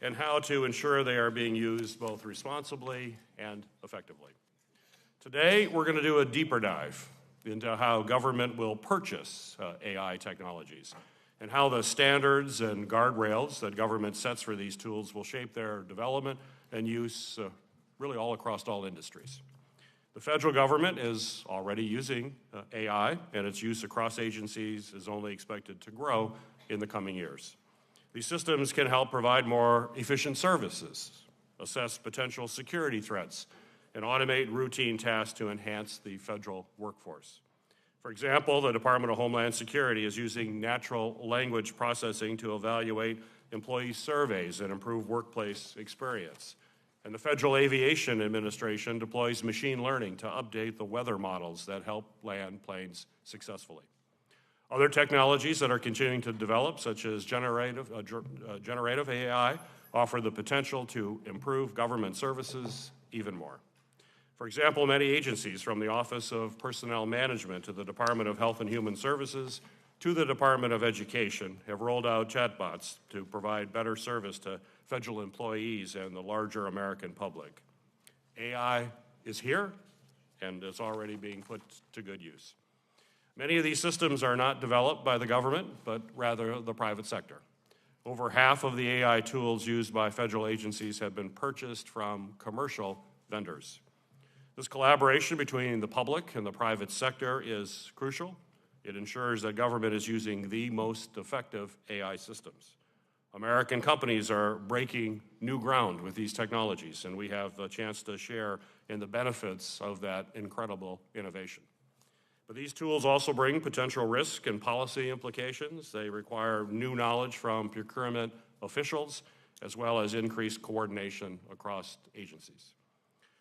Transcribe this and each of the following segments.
and how to ensure they are being used both responsibly and effectively. Today, we're going to do a deeper dive into how government will purchase AI technologies and how the standards and guardrails that government sets for these tools will shape their development and use really all across all industries. The federal government is already using AI, and its use across agencies is only expected to grow in the coming years. These systems can help provide more efficient services, assess potential security threats, and automate routine tasks to enhance the federal workforce. For example, the Department of Homeland Security is using natural language processing to evaluate employee surveys and improve workplace experience. And the Federal Aviation Administration deploys machine learning to update the weather models that help land planes successfully. Other technologies that are continuing to develop, such as generative AI, offer the potential to improve government services even more. For example, many agencies, from the Office of Personnel Management to the Department of Health and Human Services to the Department of Education, have rolled out chatbots to provide better service to federal employees and the larger American public. AI is here, and it's already being put to good use. Many of these systems are not developed by the government, but rather the private sector. Over half of the AI tools used by federal agencies have been purchased from commercial vendors. This collaboration between the public and the private sector is crucial. It ensures that government is using the most effective AI systems. American companies are breaking new ground with these technologies, and we have a chance to share in the benefits of that incredible innovation. But these tools also bring potential risk and policy implications. They require new knowledge from procurement officials, as well as increased coordination across agencies.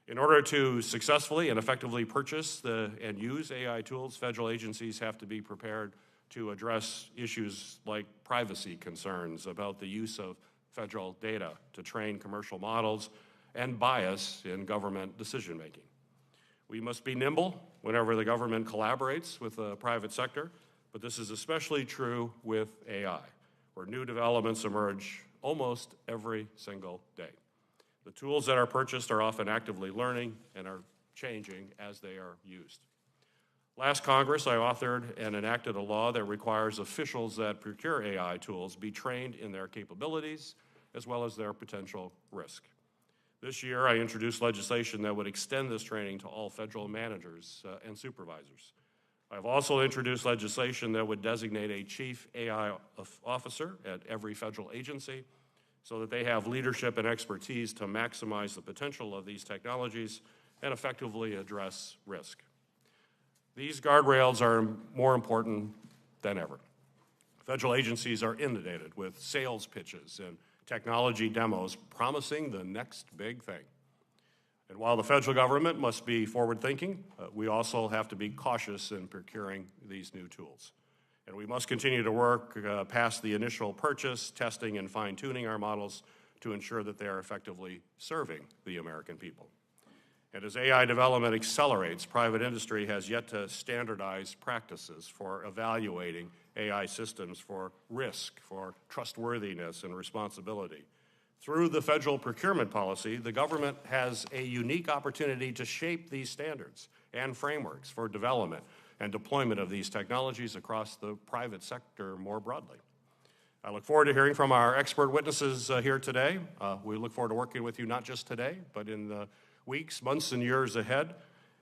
In order to successfully and effectively purchase and use AI tools, federal agencies have to be prepared to address issues like privacy concerns about the use of federal data to train commercial models and bias in government decision-making. We must be nimble whenever the government collaborates with the private sector, but this is especially true with AI, where new developments emerge almost every single day. The tools that are purchased are often actively learning and are changing as they are used. Last Congress, I authored and enacted a law that requires officials that procure AI tools be trained in their capabilities as well as their potential risk. This year, I introduced legislation that would extend this training to all federal managers and supervisors. I've also introduced legislation that would designate a chief AI officer at every federal agency so that they have leadership and expertise to maximize the potential of these technologies and effectively address risk. These guardrails are more important than ever. Federal agencies are inundated with sales pitches and technology demos promising the next big thing. And while the federal government must be forward-thinking, we also have to be cautious in procuring these new tools. And we must continue to work past the initial purchase, testing, and fine-tuning our models to ensure that they are effectively serving the American people. And as AI development accelerates, private industry has yet to standardize practices for evaluating AI systems for risk, for trustworthiness, and responsibility. Through the federal procurement policy, the government has a unique opportunity to shape these standards and frameworks for development and deployment of these technologies across the private sector more broadly. I look forward to hearing from our expert witnesses here today. We look forward to working with you not just today, but in the weeks, months, and years ahead,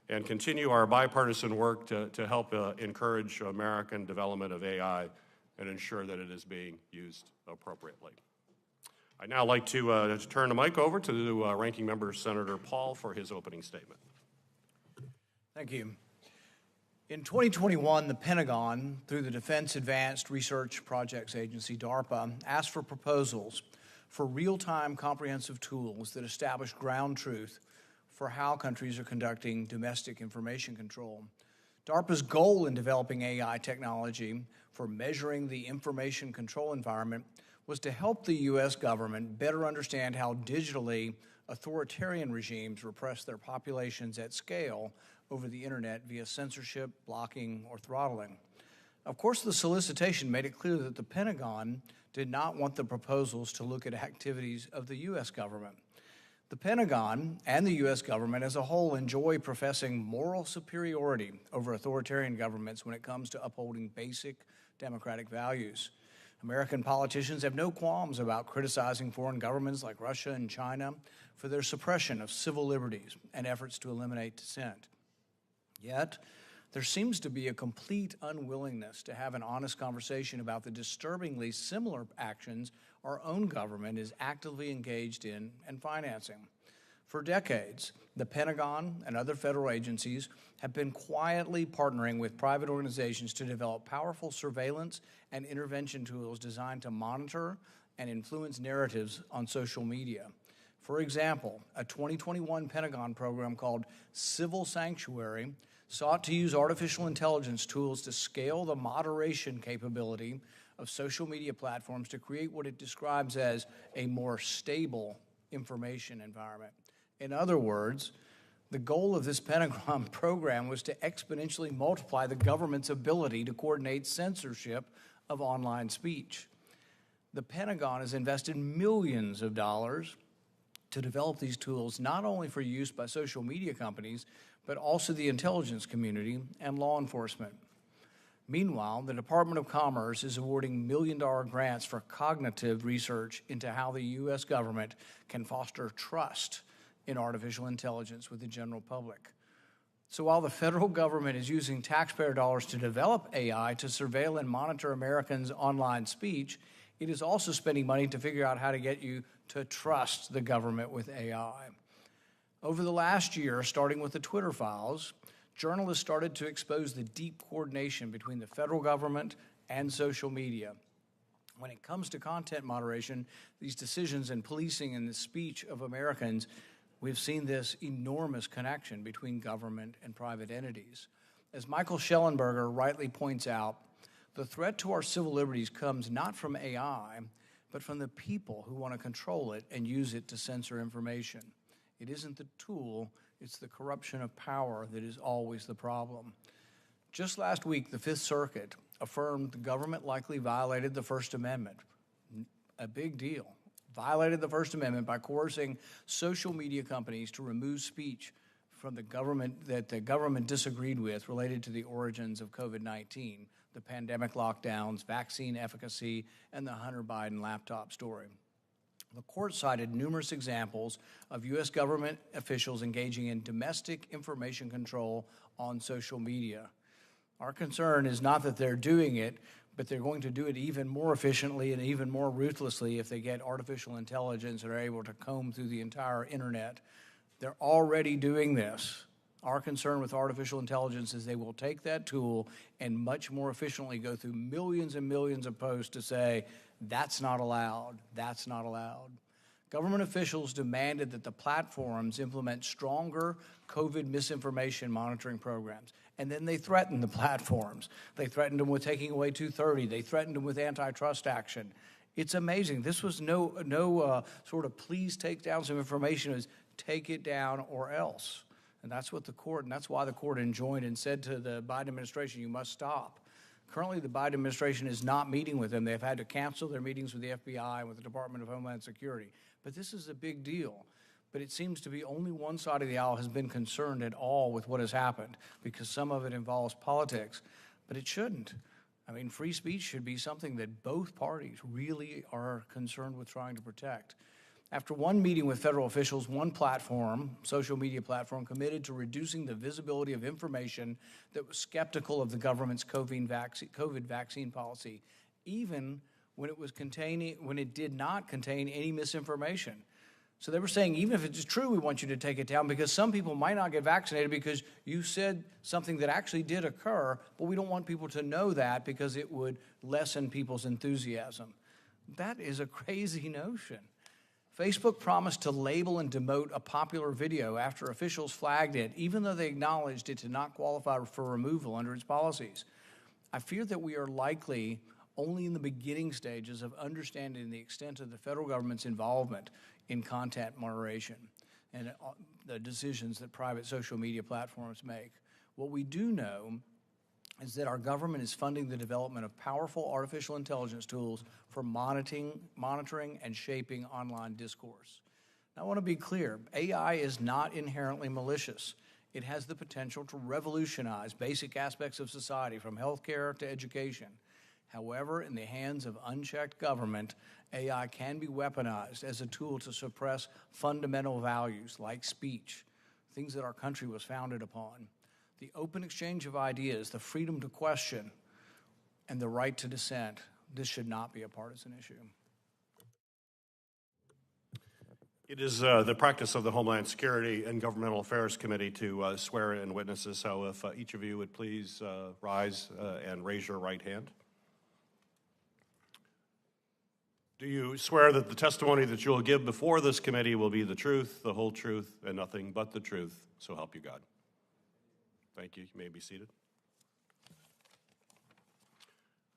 and continue our bipartisan work to help encourage American development of AI and ensure that it is being used appropriately. I'd now like to turn the mic over to Ranking Member Senator Paul for his opening statement. Thank you. In 2021, the Pentagon, through the Defense Advanced Research Projects Agency, DARPA, asked for proposals for real-time comprehensive tools that establish ground truth for how countries are conducting domestic information control. DARPA's goal in developing AI technology for measuring the information control environment was to help the U.S. government better understand how digitally authoritarian regimes repress their populations at scale over the internet via censorship, blocking, or throttling. Of course, the solicitation made it clear that the Pentagon did not want the proposals to look at activities of the U.S. government. The Pentagon and the U.S. government as a whole enjoy professing moral superiority over authoritarian governments when it comes to upholding basic democratic values. American politicians have no qualms about criticizing foreign governments like Russia and China for their suppression of civil liberties and efforts to eliminate dissent. Yet, there seems to be a complete unwillingness to have an honest conversation about the disturbingly similar actions our own government is actively engaged in and financing. For decades, the Pentagon and other federal agencies have been quietly partnering with private organizations to develop powerful surveillance and intervention tools designed to monitor and influence narratives on social media. For example, a 2021 Pentagon program called Civil Sanctuary sought to use artificial intelligence tools to scale the moderation capability of social media platforms to create what it describes as a more stable information environment. In other words, the goal of this Pentagon program was to exponentially multiply the government's ability to coordinate censorship of online speech. The Pentagon has invested millions of dollars to develop these tools, not only for use by social media companies, but also the intelligence community and law enforcement. Meanwhile, the Department of Commerce is awarding million-dollar grants for cognitive research into how the U.S. government can foster trust in artificial intelligence with the general public. So while the federal government is using taxpayer dollars to develop AI to surveil and monitor Americans' online speech, it is also spending money to figure out how to get you to trust the government with AI. Over the last year, starting with the Twitter files, journalists started to expose the deep coordination between the federal government and social media. When it comes to content moderation, these decisions and policing and the speech of Americans, we've seen this enormous connection between government and private entities. As Michael Shellenberger rightly points out, the threat to our civil liberties comes not from AI, but from the people who want to control it and use it to censor information. It isn't the tool, it's the corruption of power that is always the problem. Just last week, the Fifth Circuit affirmed the government likely violated the First Amendment. A big deal. Violated the First Amendment by coercing social media companies to remove speech from the government that the government disagreed with related to the origins of COVID-19, the pandemic lockdowns, vaccine efficacy, and the Hunter Biden laptop story. The court cited numerous examples of U.S. government officials engaging in domestic information control on social media. Our concern is not that they're doing it, but they're going to do it even more efficiently and even more ruthlessly if they get artificial intelligence and are able to comb through the entire internet. They're already doing this. Our concern with artificial intelligence is they will take that tool and much more efficiently go through millions and millions of posts to say, that's not allowed, that's not allowed. Government officials demanded that the platforms implement stronger COVID misinformation monitoring programs. And then they threatened the platforms. They threatened them with taking away 230. They threatened them with antitrust action. It's amazing. This was no sort of please take down some information. It was take it down or else. And that's what the court, and that's why the court enjoined and said to the Biden administration, you must stop. Currently, the Biden administration is not meeting with them. They've had to cancel their meetings with the FBI and with the Department of Homeland Security. But this is a big deal. But it seems to be only one side of the aisle has been concerned at all with what has happened, because some of it involves politics. But it shouldn't. I mean, free speech should be something that both parties really are concerned with trying to protect. After one meeting with federal officials, one platform, social media platform, committed to reducing the visibility of information that was skeptical of the government's COVID vaccine policy, even when it did not contain any misinformation. So they were saying, even if it's true, we want you to take it down because some people might not get vaccinated because you said something that actually did occur, but we don't want people to know that because it would lessen people's enthusiasm. That is a crazy notion. Facebook promised to label and demote a popular video after officials flagged it, even though they acknowledged it did not qualify for removal under its policies. I fear that we are likely only in the beginning stages of understanding the extent of the federal government's involvement in content moderation and the decisions that private social media platforms make. What we do know is that our government is funding the development of powerful artificial intelligence tools for monitoring and shaping online discourse. Now, I want to be clear, AI is not inherently malicious. It has the potential to revolutionize basic aspects of society, from healthcare to education. However, in the hands of unchecked government, AI can be weaponized as a tool to suppress fundamental values like speech, things that our country was founded upon. The open exchange of ideas, the freedom to question, and the right to dissent. This should not be a partisan issue. It is the practice of the Homeland Security and Governmental Affairs Committee to swear in witnesses. So if each of you would please rise and raise your right hand. Do you swear that the testimony that you will give before this committee will be the truth, the whole truth, and nothing but the truth? So help you God. Thank you. You may be seated.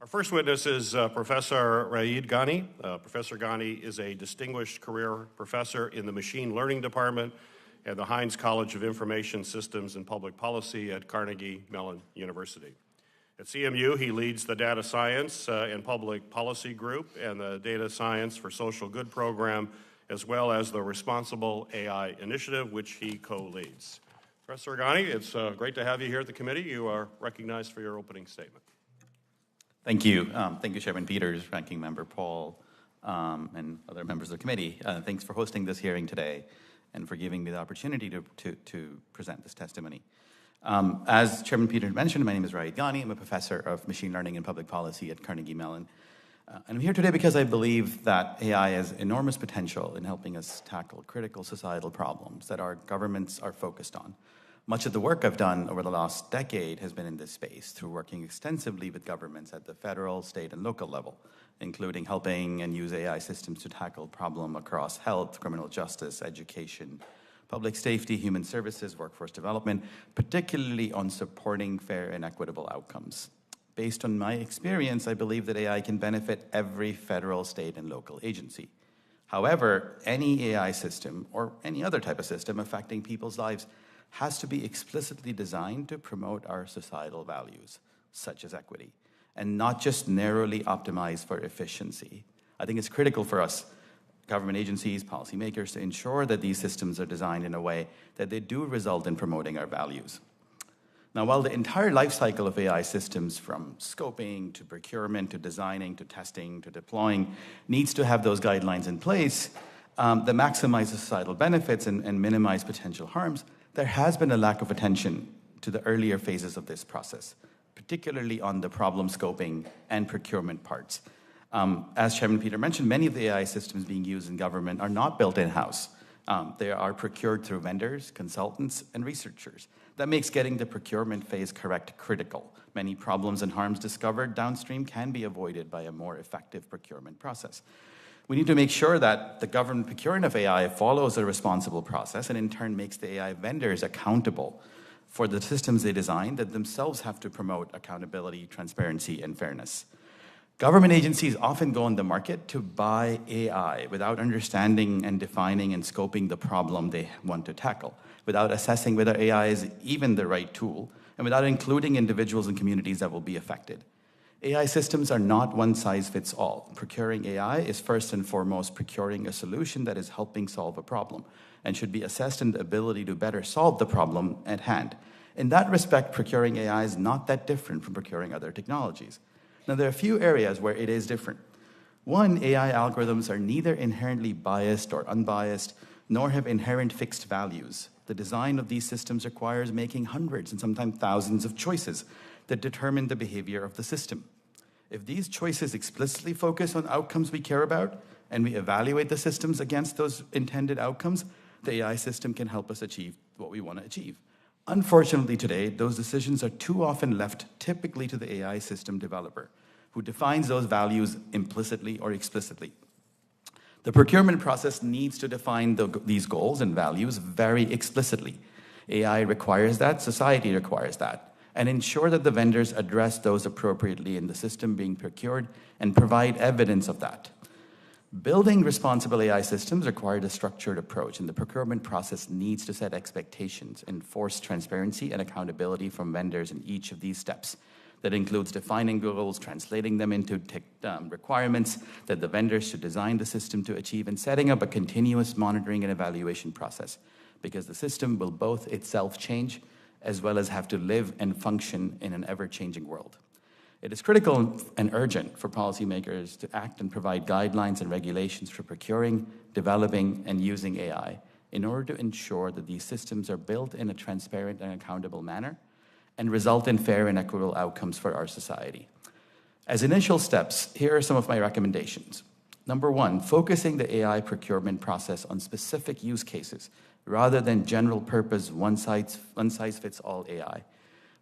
Our first witness is Professor Rayid Ghani. Professor Ghani is a distinguished career professor in the Machine Learning Department at the Heinz College of Information Systems and Public Policy at Carnegie Mellon University. At CMU, he leads the Data Science and Public Policy Group and the Data Science for Social Good program, as well as the Responsible AI Initiative, which he co-leads. Professor Ghani, it's great to have you here at the committee. You are recognized for your opening statement. Thank you. Thank you, Chairman Peters, Ranking Member Paul, and other members of the committee. Thanks for hosting this hearing today and for giving me the opportunity to present this testimony. As Chairman Peters mentioned, my name is Rayid Ghani. I'm a professor of machine learning and public policy at Carnegie Mellon. And I'm here today because I believe that AI has enormous potential in helping us tackle critical societal problems that our governments are focused on. Much of the work I've done over the last decade has been in this space through working extensively with governments at the federal, state, and local level, including helping and use AI systems to tackle problems across health, criminal justice, education, public safety, human services, workforce development, particularly on supporting fair and equitable outcomes. Based on my experience, I believe that AI can benefit every federal, state, and local agency. However, any AI system or any other type of system affecting people's lives has to be explicitly designed to promote our societal values, such as equity, and not just narrowly optimized for efficiency. I think it's critical for us, government agencies, policymakers, to ensure that these systems are designed in a way that they do result in promoting our values. Now, while the entire life cycle of AI systems, from scoping to procurement to designing to testing to deploying, needs to have those guidelines in place that maximize societal benefits and minimize potential harms, there has been a lack of attention to the earlier phases of this process, particularly on the problem scoping and procurement parts. As Chairman Peter mentioned, many of the AI systems being used in government are not built in-house. They are procured through vendors, consultants, and researchers. That makes getting the procurement phase correct critical. Many problems and harms discovered downstream can be avoided by a more effective procurement process. We need to make sure that the government procuring of AI follows a responsible process and in turn makes the AI vendors accountable for the systems they design that themselves have to promote accountability, transparency, and fairness. Government agencies often go on the market to buy AI without understanding and defining and scoping the problem they want to tackle, without assessing whether AI is even the right tool, and without including individuals and communities that will be affected. AI systems are not one size fits all. Procuring AI is first and foremost procuring a solution that is helping solve a problem and should be assessed in the ability to better solve the problem at hand. In that respect, procuring AI is not that different from procuring other technologies. Now, there are a few areas where it is different. One, AI algorithms are neither inherently biased or unbiased, nor have inherent fixed values. The design of these systems requires making hundreds and sometimes thousands of choices that determine the behavior of the system. If these choices explicitly focus on outcomes we care about, and we evaluate the systems against those intended outcomes, the AI system can help us achieve what we want to achieve. Unfortunately today, those decisions are too often left typically to the AI system developer, who defines those values implicitly or explicitly. The procurement process needs to define these goals and values very explicitly. AI requires that, society requires that, and ensure that the vendors address those appropriately in the system being procured and provide evidence of that. Building responsible AI systems requires a structured approach, and the procurement process needs to set expectations, enforce transparency and accountability from vendors in each of these steps. That includes defining goals, translating them into requirements that the vendors should design the system to achieve, and setting up a continuous monitoring and evaluation process, because the system will both itself change as well as have to live and function in an ever-changing world. It is critical and urgent for policymakers to act and provide guidelines and regulations for procuring, developing, and using AI in order to ensure that these systems are built in a transparent and accountable manner and result in fair and equitable outcomes for our society. As initial steps, here are some of my recommendations. Number one, focusing the AI procurement process on specific use cases rather than general purpose one-size-fits-all AI,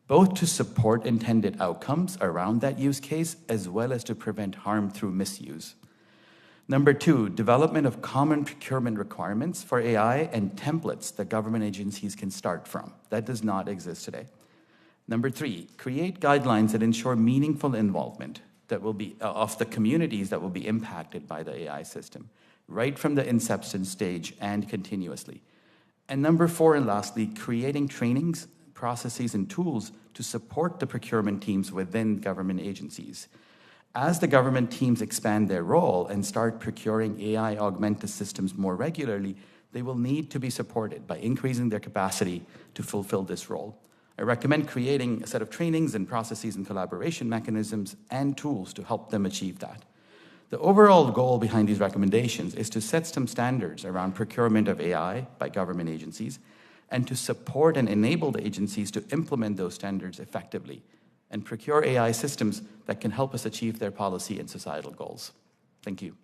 both to support intended outcomes around that use case as well as to prevent harm through misuse. Number two, development of common procurement requirements for AI and templates that government agencies can start from. That does not exist today. Number three, create guidelines that ensure meaningful involvement that will be of the communities that will be impacted by the AI system, right from the inception stage and continuously. And number four, and lastly, creating trainings, processes, and tools to support the procurement teams within government agencies. As the government teams expand their role and start procuring AI-augmented systems more regularly, they will need to be supported by increasing their capacity to fulfill this role. I recommend creating a set of trainings and processes and collaboration mechanisms and tools to help them achieve that. The overall goal behind these recommendations is to set some standards around procurement of AI by government agencies and to support and enable the agencies to implement those standards effectively and procure AI systems that can help us achieve their policy and societal goals. Thank you.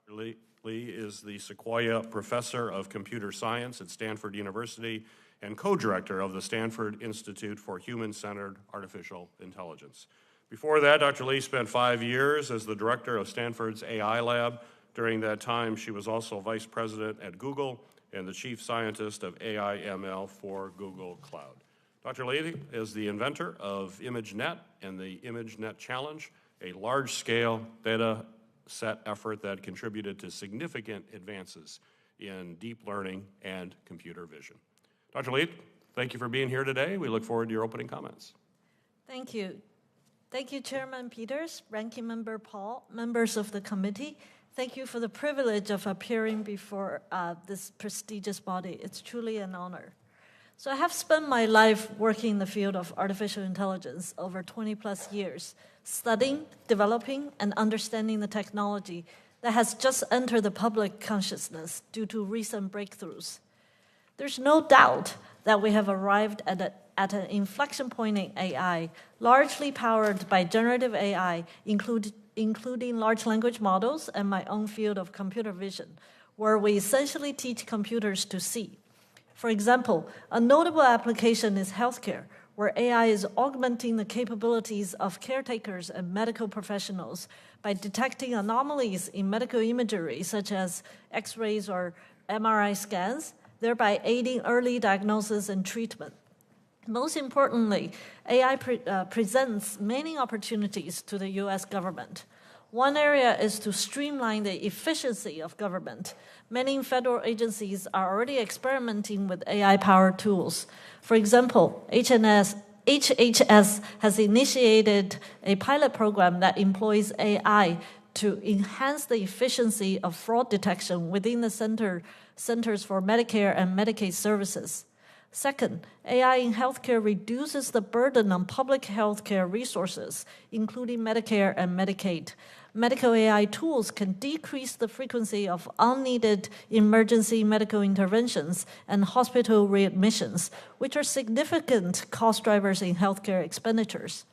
Li is the Sequoia Professor of Computer Science at Stanford University and co-director of the Stanford Institute for Human-Centered Artificial Intelligence. Before that, Dr. Li spent 5 years as the director of Stanford's AI lab. During that time, she was also vice president at Google and the chief scientist of AI/ML for Google Cloud. Dr. Li is the inventor of ImageNet and the ImageNet Challenge, a large-scale data set effort that contributed to significant advances in deep learning and computer vision. Dr. Li, thank you for being here today. We look forward to your opening comments. Thank you. Thank you, Chairman Peters, Ranking Member Paul, members of the committee. Thank you for the privilege of appearing before this prestigious body. It's truly an honor. So I have spent my life working in the field of artificial intelligence over 20 plus years, studying, developing, and understanding the technology that has just entered the public consciousness due to recent breakthroughs. There's no doubt that we have arrived at an inflection point in AI, largely powered by generative AI, including large language models and my own field of computer vision, where we essentially teach computers to see. For example, a notable application is healthcare, where AI is augmenting the capabilities of caretakers and medical professionals by detecting anomalies in medical imagery, such as X-rays or MRI scans, thereby aiding early diagnosis and treatment. Most importantly, AI presents many opportunities to the U.S. government. One area is to streamline the efficiency of government. Many federal agencies are already experimenting with AI-powered tools. For example, HHS has initiated a pilot program that employs AI to enhance the efficiency of fraud detection within the Centers for Medicare and Medicaid Services. Second, AI in healthcare reduces the burden on public healthcare resources, including Medicare and Medicaid. Medical AI tools can decrease the frequency of unneeded emergency medical interventions and hospital readmissions, which are significant cost drivers in healthcare expenditures.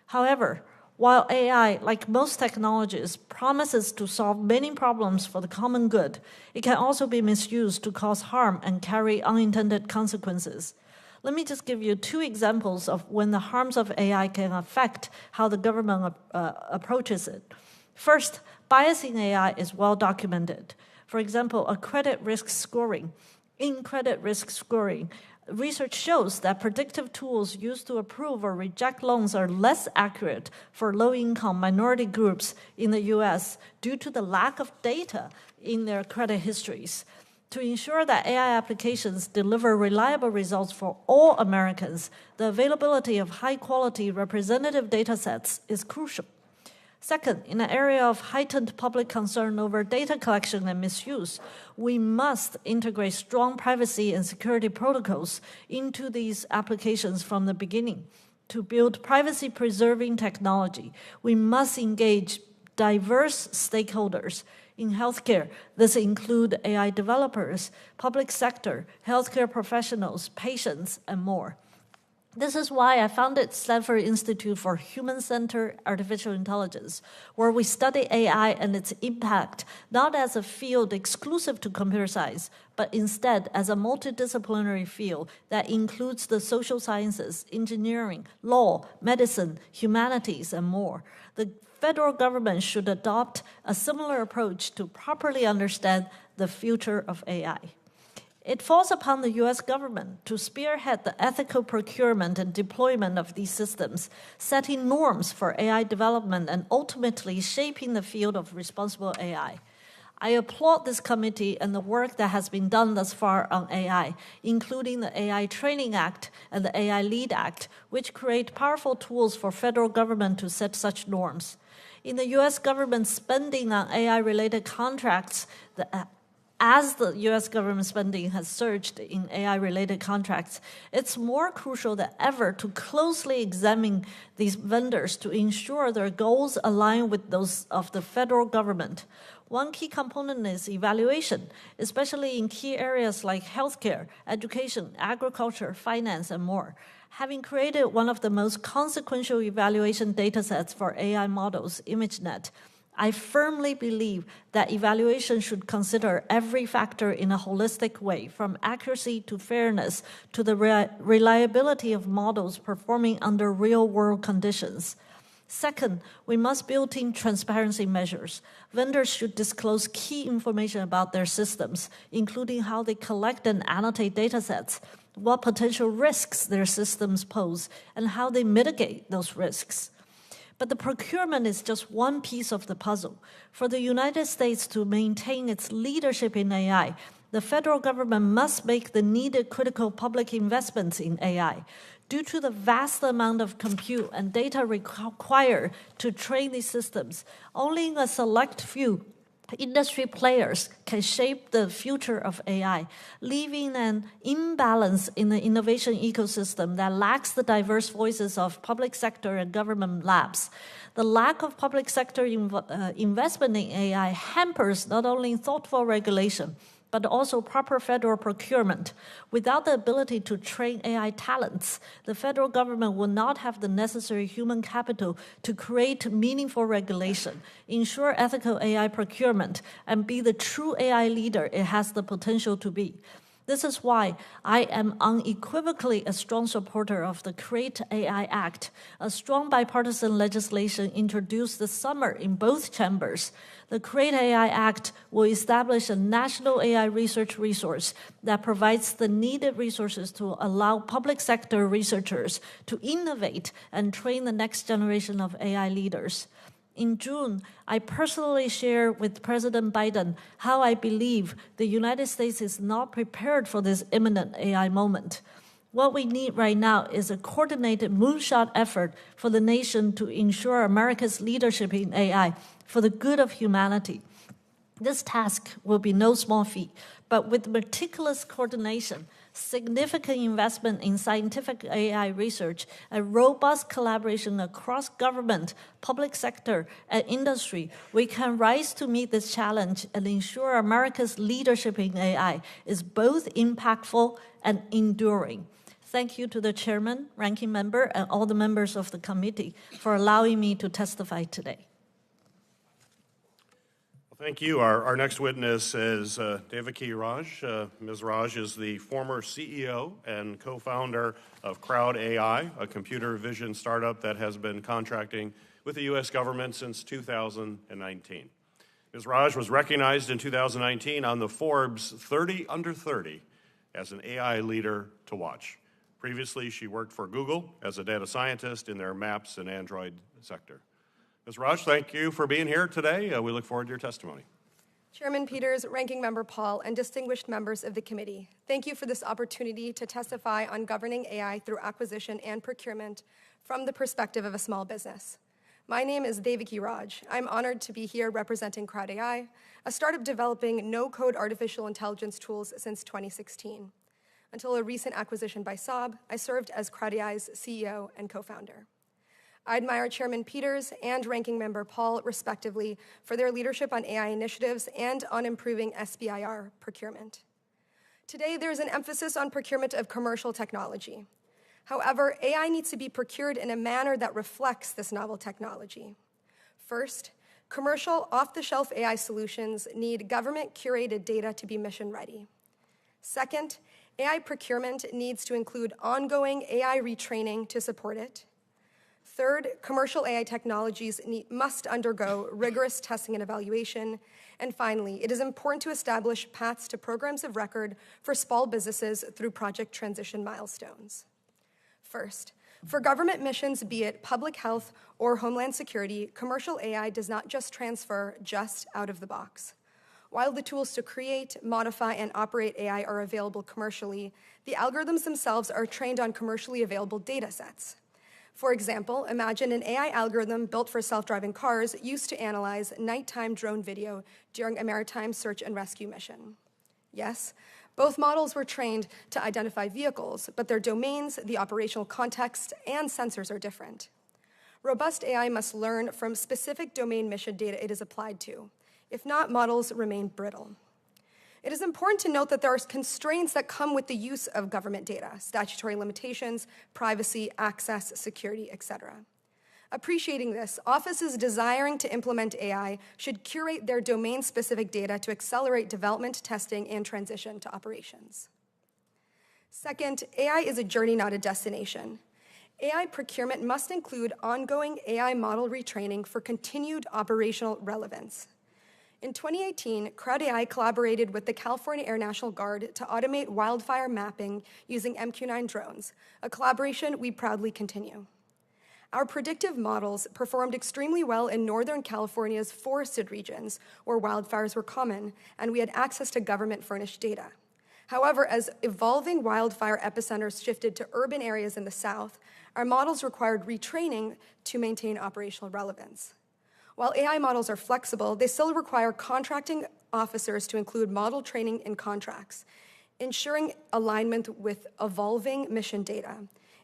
However, while AI, like most technologies, promises to solve many problems for the common good, it can also be misused to cause harm and carry unintended consequences. Let me just give you 2 examples of when the harms of AI can affect how the government approaches it. First, bias in AI is well documented. For example, in credit risk scoring, research shows that predictive tools used to approve or reject loans are less accurate for low-income minority groups in the U.S. due to the lack of data in their credit histories. To ensure that AI applications deliver reliable results for all Americans, the availability of high-quality representative data sets is crucial. Second, in an area of heightened public concern over data collection and misuse, we must integrate strong privacy and security protocols into these applications from the beginning. To build privacy-preserving technology, we must engage diverse stakeholders. In healthcare, this includes AI developers, public sector, healthcare professionals, patients, and more. This is why I founded Stanford Institute for Human-Centered Artificial Intelligence, where we study AI and its impact not as a field exclusive to computer science, but instead as a multidisciplinary field that includes the social sciences, engineering, law, medicine, humanities, and more. The federal government should adopt a similar approach to properly understand the future of AI. It falls upon the U.S. government to spearhead the ethical procurement and deployment of these systems, setting norms for AI development and ultimately shaping the field of responsible AI. I applaud this committee and the work that has been done thus far on AI, including the AI Training Act and the AI Lead Act, which create powerful tools for federal government to set such norms. In the U.S. government spending on AI-related contracts, as the U.S. government spending has surged in AI-related contracts, it's more crucial than ever to closely examine these vendors to ensure their goals align with those of the federal government. One key component is evaluation, especially in key areas like healthcare, education, agriculture, finance, and more. Having created one of the most consequential evaluation datasets for AI models, ImageNet, I firmly believe that evaluation should consider every factor in a holistic way, from accuracy to fairness to the reliability of models performing under real-world conditions. Second, we must build in transparency measures. Vendors should disclose key information about their systems, including how they collect and annotate datasets, what potential risks their systems pose, and how they mitigate those risks. But the procurement is just one piece of the puzzle. For the United States to maintain its leadership in AI, the federal government must make the needed critical public investments in AI. Due to the vast amount of compute and data required to train these systems, only a select few industry players can shape the future of AI, leaving an imbalance in the innovation ecosystem that lacks the diverse voices of public sector and government labs. The lack of public sector investment in AI hampers not only thoughtful regulation, but also proper federal procurement. Without the ability to train AI talents, the federal government will not have the necessary human capital to create meaningful regulation, ensure ethical AI procurement, and be the true AI leader it has the potential to be. This is why I am unequivocally a strong supporter of the Create AI Act, a strong bipartisan legislation introduced this summer in both chambers. The Create AI Act will establish a national AI research resource that provides the needed resources to allow public sector researchers to innovate and train the next generation of AI leaders. In June, I personally shared with President Biden how I believe the United States is not prepared for this imminent AI moment. What we need right now is a coordinated moonshot effort for the nation to ensure America's leadership in AI for the good of humanity. This task will be no small feat, but with meticulous coordination, significant investment in scientific AI research, and robust collaboration across government, public sector, and industry, we can rise to meet this challenge and ensure America's leadership in AI is both impactful and enduring. Thank you to the chairman, ranking member, and all the members of the committee for allowing me to testify today. Thank you. Our next witness is Devaki Raj. Ms. Raj is the former CEO and co-founder of CrowdAI, a computer vision startup that has been contracting with the U.S. government since 2019. Ms. Raj was recognized in 2019 on the Forbes 30 Under 30 as an AI leader to watch. Previously, she worked for Google as a data scientist in their Maps and Android sector. Ms. Raj, thank you for being here today. We look forward to your testimony. Chairman Peters, Ranking Member Paul, and distinguished members of the committee, thank you for this opportunity to testify on governing AI through acquisition and procurement from the perspective of a small business. My name is Devaki Raj. I'm honored to be here representing CrowdAI, a startup developing no-code artificial intelligence tools since 2016. Until a recent acquisition by Saab, I served as CrowdAI's CEO and co-founder. I admire Chairman Peters and Ranking Member Paul, respectively, for their leadership on AI initiatives and on improving SBIR procurement. Today, there is an emphasis on procurement of commercial technology. However, AI needs to be procured in a manner that reflects this novel technology. First, commercial off-the-shelf AI solutions need government-curated data to be mission-ready. Second, AI procurement needs to include ongoing AI retraining to support it. Third, commercial AI technologies must undergo rigorous testing and evaluation. And finally, it is important to establish paths to programs of record for small businesses through project transition milestones. First, for government missions, be it public health or homeland security, commercial AI does not just transfer just out of the box. While the tools to create, modify, and operate AI are available commercially, the algorithms themselves are trained on commercially available data sets. For example, imagine an AI algorithm built for self-driving cars used to analyze nighttime drone video during a maritime search and rescue mission. Yes, both models were trained to identify vehicles, but their domains, the operational context, and sensors are different. Robust AI must learn from specific domain mission data it is applied to. If not, models remain brittle. It is important to note that there are constraints that come with the use of government data, statutory limitations, privacy, access, security, etc. Appreciating this, offices desiring to implement AI should curate their domain-specific data to accelerate development, testing, and transition to operations. Second, AI is a journey, not a destination. AI procurement must include ongoing AI model retraining for continued operational relevance. In 2018, CrowdAI collaborated with the California Air National Guard to automate wildfire mapping using MQ-9 drones, a collaboration we proudly continue. Our predictive models performed extremely well in Northern California's forested regions where wildfires were common, and we had access to government-furnished data. However, as evolving wildfire epicenters shifted to urban areas in the South, our models required retraining to maintain operational relevance. While AI models are flexible, they still require contracting officers to include model training in contracts, ensuring alignment with evolving mission data.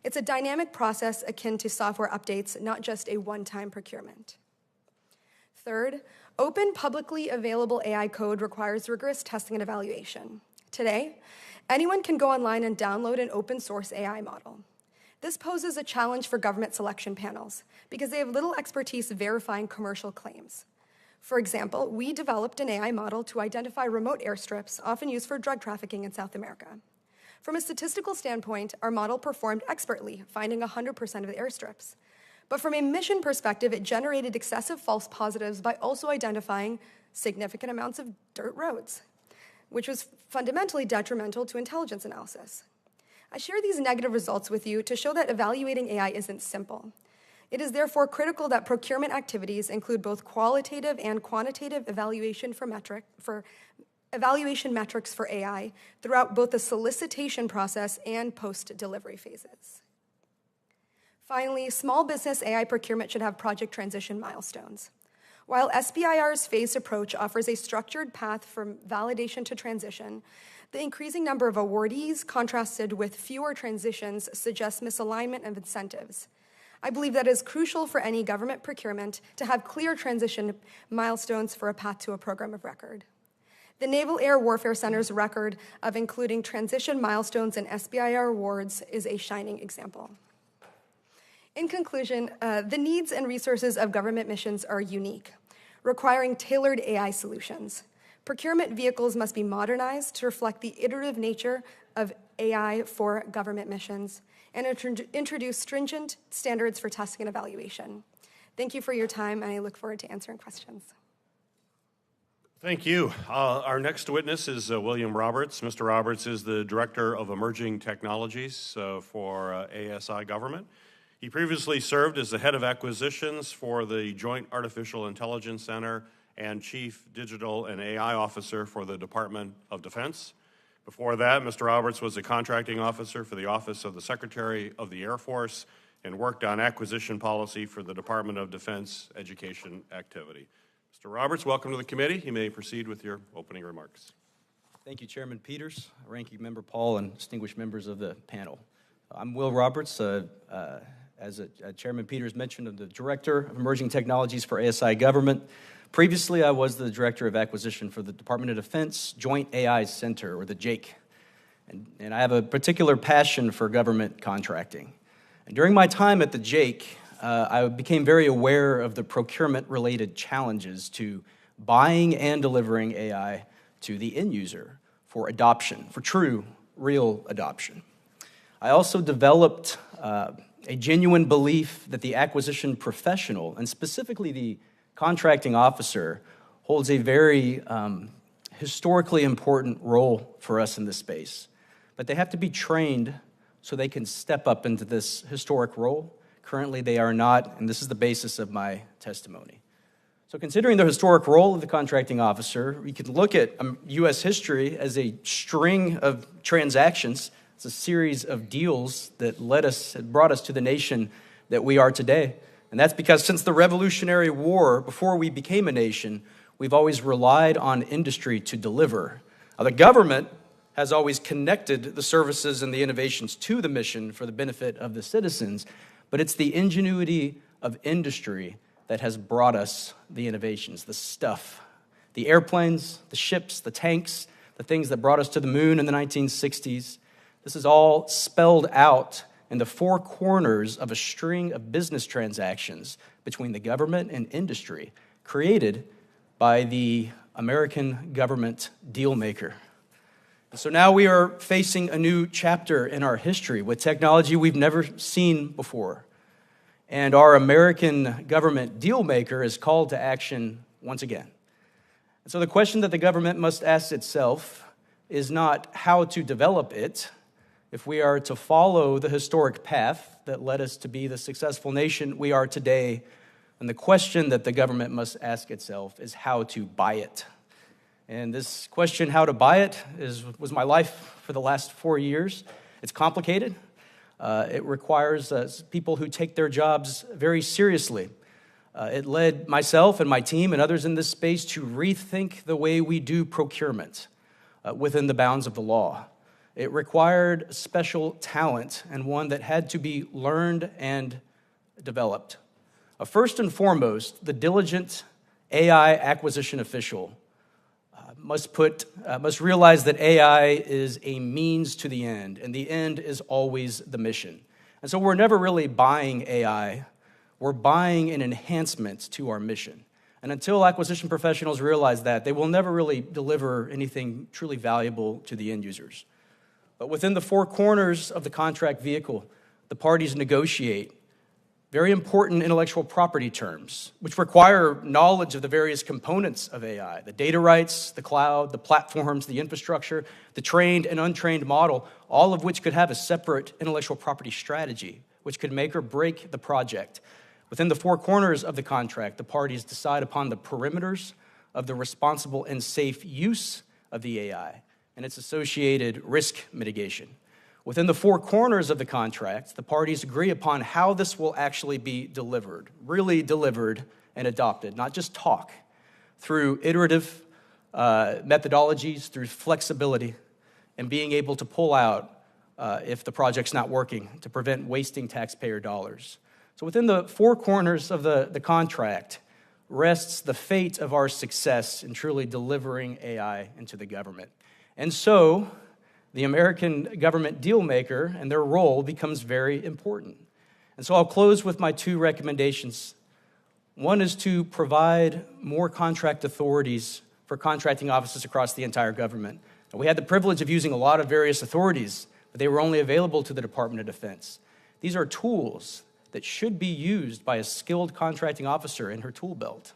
It's a dynamic process akin to software updates, not just a one-time procurement. Third, open, publicly available AI code requires rigorous testing and evaluation. Today, anyone can go online and download an open-source AI model. This poses a challenge for government selection panels because they have little expertise verifying commercial claims. For example, we developed an AI model to identify remote airstrips often used for drug trafficking in South America. From a statistical standpoint, our model performed expertly, finding 100% of the airstrips. But from a mission perspective, it generated excessive false positives by also identifying significant amounts of dirt roads, which was fundamentally detrimental to intelligence analysis. I share these negative results with you to show that evaluating AI isn't simple. It is therefore critical that procurement activities include both qualitative and quantitative evaluation metrics for AI throughout both the solicitation process and post-delivery phases. Finally, small business AI procurement should have project transition milestones. While SBIR's phased approach offers a structured path from validation to transition, the increasing number of awardees contrasted with fewer transitions suggests misalignment of incentives. I believe that it is crucial for any government procurement to have clear transition milestones for a path to a program of record. The Naval Air Warfare Center's record of including transition milestones in SBIR awards is a shining example. In conclusion, the needs and resources of government missions are unique, requiring tailored AI solutions. Procurement vehicles must be modernized to reflect the iterative nature of AI for government missions and introduce stringent standards for testing and evaluation. Thank you for your time, and I look forward to answering questions. Thank you. Our next witness is William Roberts. Mr. Roberts is the Director of Emerging Technologies for ASI Government. He previously served as the Head of Acquisitions for the Joint Artificial Intelligence Center and Chief Digital and AI Officer for the Department of Defense. Before that, Mr. Roberts was a contracting officer for the Office of the Secretary of the Air Force and worked on acquisition policy for the Department of Defense education activity. Mr. Roberts, welcome to the committee. You may proceed with your opening remarks. Thank you, Chairman Peters, Ranking Member Paul, and distinguished members of the panel. I'm Will Roberts. As Chairman Peters mentioned, I'm the Director of Emerging Technologies for ASI Government. Previously, I was the Director of Acquisition for the Department of Defense Joint AI Center, or the JAIC. And I have a particular passion for government contracting. And during my time at the JAIC, I became very aware of the procurement-related challenges to buying and delivering AI to the end user for adoption, for true, real adoption. I also developed a genuine belief that the acquisition professional, and specifically the contracting officer, holds a very historically important role for us in this space. But they have to be trained so they can step up into this historic role. Currently, they are not, and this is the basis of my testimony. So considering the historic role of the contracting officer, we can look at U.S. history as a string of transactions. It's a series of deals that brought us to the nation that we are today. And that's because since the Revolutionary War, before we became a nation, we've always relied on industry to deliver. The government has always connected the services and the innovations to the mission for the benefit of the citizens, but it's the ingenuity of industry that has brought us the innovations, the stuff, the airplanes, the ships, the tanks, the things that brought us to the moon in the 1960s. This is all spelled out in the four corners of a string of business transactions between the government and industry created by the American government deal maker. So now we are facing a new chapter in our history with technology we've never seen before. And our American government deal maker is called to action once again. And so the question that the government must ask itself is not how to develop it. If we are to follow the historic path that led us to be the successful nation we are today, and the question that the government must ask itself is how to buy it. And this question, how to buy it, was my life for the last 4 years. It's complicated. It requires people who take their jobs very seriously. It led myself and my team and others in this space to rethink the way we do procurement within the bounds of the law. It required special talent and one that had to be learned and developed. First and foremost, the diligent AI acquisition official must realize that AI is a means to the end, and the end is always the mission. And so we're never really buying AI. We're buying an enhancement to our mission. And until acquisition professionals realize that, they will never really deliver anything truly valuable to the end users. But within the four corners of the contract vehicle, the parties negotiate very important intellectual property terms, which require knowledge of the various components of AI, the data rights, the cloud, the platforms, the infrastructure, the trained and untrained model, all of which could have a separate intellectual property strategy, which could make or break the project. Within the four corners of the contract, the parties decide upon the perimeters of the responsible and safe use of the AI and its associated risk mitigation. Within the four corners of the contract, the parties agree upon how this will actually be delivered, really delivered and adopted, not just talk, through iterative methodologies, through flexibility, and being able to pull out if the project's not working to prevent wasting taxpayer dollars. So within the four corners of the contract rests the fate of our success in truly delivering AI into the government. And so the American government deal maker and their role becomes very important. And so I'll close with my two recommendations. One is to provide more contract authorities for contracting offices across the entire government. And we had the privilege of using a lot of various authorities, but they were only available to the Department of Defense. These are tools that should be used by a skilled contracting officer in her tool belt.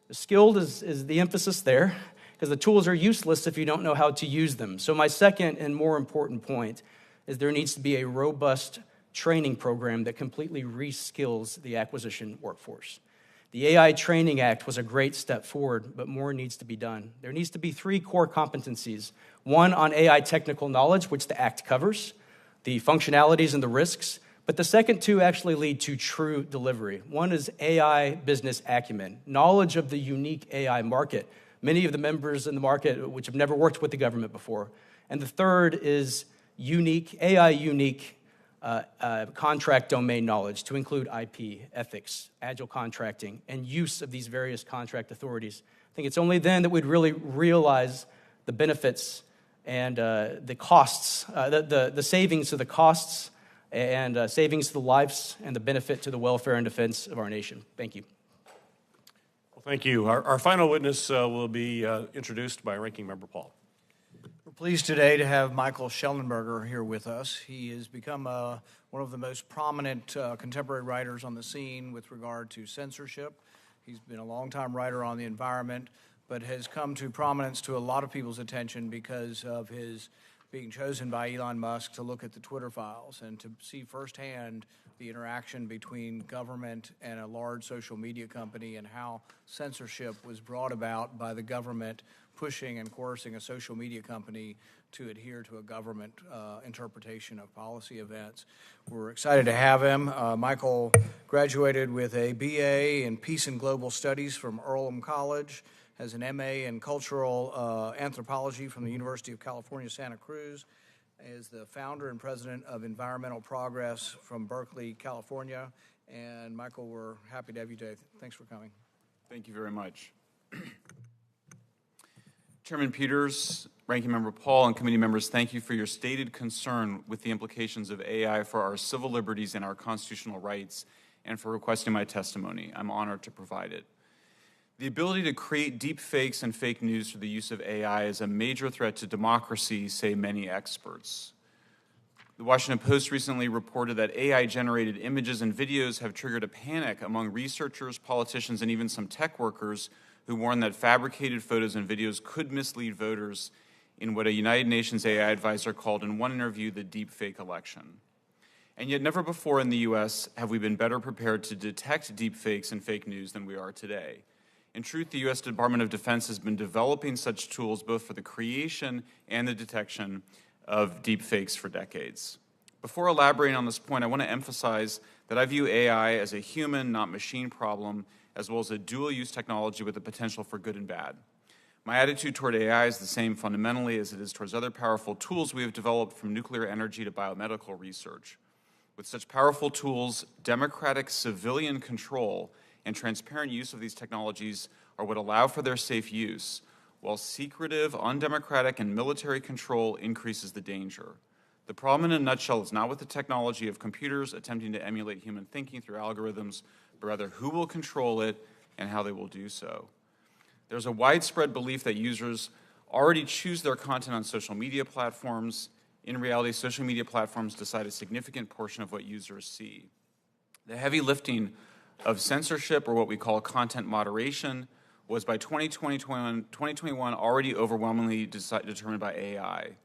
The skilled is the emphasis there, because the tools are useless if you don't know how to use them. So my second and more important point is there needs to be a robust training program that completely reskills the acquisition workforce. The AI Training Act was a great step forward, but more needs to be done. There needs to be 3 core competencies. One on AI technical knowledge, which the Act covers, the functionalities and the risks, but the second 2 actually lead to true delivery. One is AI business acumen, knowledge of the unique AI market, many of the members in the market which have never worked with the government before. And the third is AI-unique contract domain knowledge to include IP, ethics, agile contracting, and use of these various contract authorities. I think it's only then that we'd really realize the benefits and the costs, the savings to the costs and savings to the lives and the benefit to the welfare and defense of our nation. Thank you. Well, thank you. Our final witness will be introduced by Ranking Member Paul. We're pleased today to have Michael Shellenberger here with us. He has become one of the most prominent contemporary writers on the scene with regard to censorship. He's been a longtime writer on the environment, but has come to prominence to a lot of people's attention because of his being chosen by Elon Musk to look at the Twitter files and to see firsthand the interaction between government and a large social media company and how censorship was brought about by the government pushing and coercing a social media company to adhere to a government interpretation of policy events. We're excited to have him. Michael graduated with a BA in Peace and Global Studies from Earlham College, has an MA in Cultural Anthropology from the University of California, Santa Cruz, is the founder and president of Environmental Progress from Berkeley, California. And Michael, we're happy to have you today. Thanks for coming. Thank you very much. Chairman Peters, Ranking Member Paul, and committee members, thank you for your stated concern with the implications of AI for our civil liberties and our constitutional rights, and for requesting my testimony. I'm honored to provide it. The ability to create deep fakes and fake news through the use of AI is a major threat to democracy, say many experts. The Washington Post recently reported that AI-generated images and videos have triggered a panic among researchers, politicians, and even some tech workers who warn that fabricated photos and videos could mislead voters in what a United Nations AI advisor called in one interview the deep fake election. And yet never before in the U.S. have we been better prepared to detect deep fakes and fake news than we are today. In truth, the U.S. Department of Defense has been developing such tools both for the creation and the detection of deep fakes for decades. Before elaborating on this point, I want to emphasize that I view AI as a human, not machine problem, as well as a dual-use technology with the potential for good and bad. My attitude toward AI is the same fundamentally as it is towards other powerful tools we have developed, from nuclear energy to biomedical research. With such powerful tools, democratic civilian control and transparent use of these technologies are what allow for their safe use, while secretive, undemocratic, and military control increases the danger. The problem in a nutshell is not with the technology of computers attempting to emulate human thinking through algorithms, but rather who will control it and how they will do so. There's a widespread belief that users already choose their content on social media platforms. In reality, social media platforms decide a significant portion of what users see. The heavy lifting of censorship, or what we call content moderation, was by 2021 already overwhelmingly determined by AI.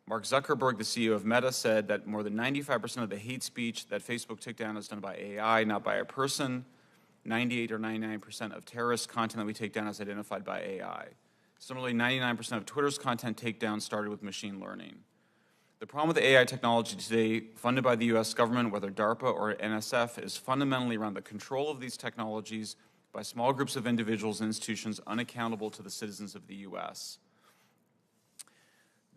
Mark Zuckerberg, the CEO of Meta, said that more than 95% of the hate speech that Facebook took down is done by AI, not by a person. 98 or 99% of terrorist content that we take down is identified by AI. Similarly, 99% of Twitter's content takedown started with machine learning. The problem with AI technology today, funded by the U.S. government, whether DARPA or NSF, is fundamentally around the control of these technologies by small groups of individuals and institutions unaccountable to the citizens of the U.S.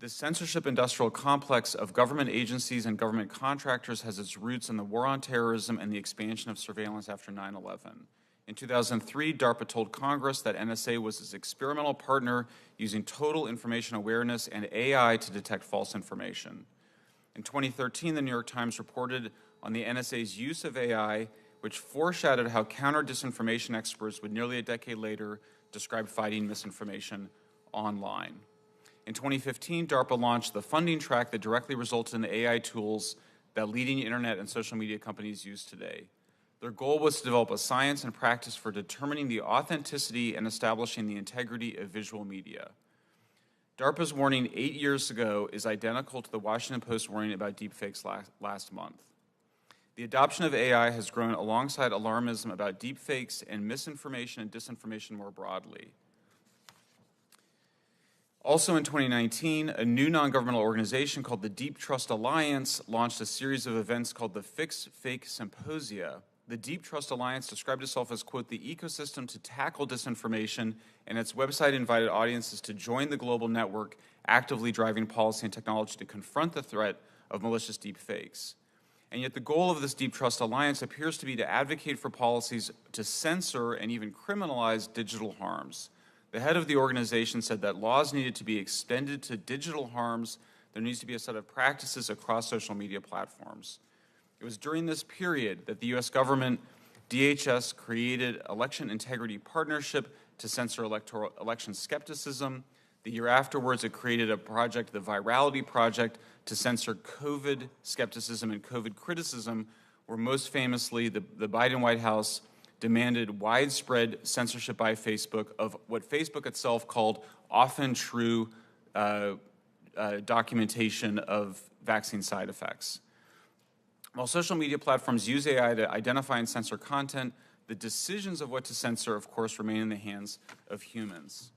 This censorship industrial complex of government agencies and government contractors has its roots in the war on terrorism and the expansion of surveillance after 9/11. In 2003, DARPA told Congress that NSA was its experimental partner using total information awareness and AI to detect false information. In 2013, the New York Times reported on the NSA's use of AI, which foreshadowed how counter-disinformation experts would nearly a decade later describe fighting misinformation online. In 2015, DARPA launched the funding track that directly resulted in the AI tools that leading internet and social media companies use today. Their goal was to develop a science and practice for determining the authenticity and establishing the integrity of visual media. DARPA's warning 8 years ago is identical to the Washington Post warning about deepfakes last month. The adoption of AI has grown alongside alarmism about deepfakes and misinformation and disinformation more broadly. Also in 2019, a new non-governmental organization called the Deep Trust Alliance launched a series of events called the Fix Fake Symposia. The Deep Trust Alliance described itself as, quote, the ecosystem to tackle disinformation, and its website invited audiences to join the global network actively driving policy and technology to confront the threat of malicious deepfakes. And yet the goal of this Deep Trust Alliance appears to be to advocate for policies to censor and even criminalize digital harms. The head of the organization said that laws needed to be extended to digital harms. There needs to be a set of practices across social media platforms. It was during this period that the U.S. government, DHS, created Election Integrity Partnership to censor election skepticism. The year afterwards, it created a project, the Virality Project, to censor COVID skepticism and COVID criticism, where most famously the Biden White House demanded widespread censorship by Facebook of what Facebook itself called often true documentation of vaccine side effects. While social media platforms use AI to identify and censor content, the decisions of what to censor, of course, remain in the hands of humans.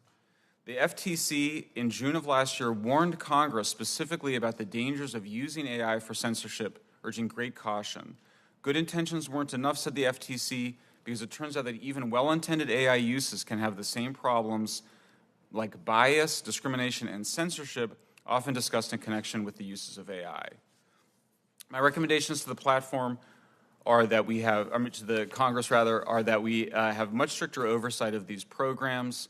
The FTC, in June of last year, warned Congress specifically about the dangers of using AI for censorship, urging great caution. Good intentions weren't enough, said the FTC, because it turns out that even well-intended AI uses can have the same problems like bias, discrimination, and censorship, often discussed in connection with the uses of AI. My recommendations to the platform are that we have, to the Congress rather, are that we have much stricter oversight of these programs,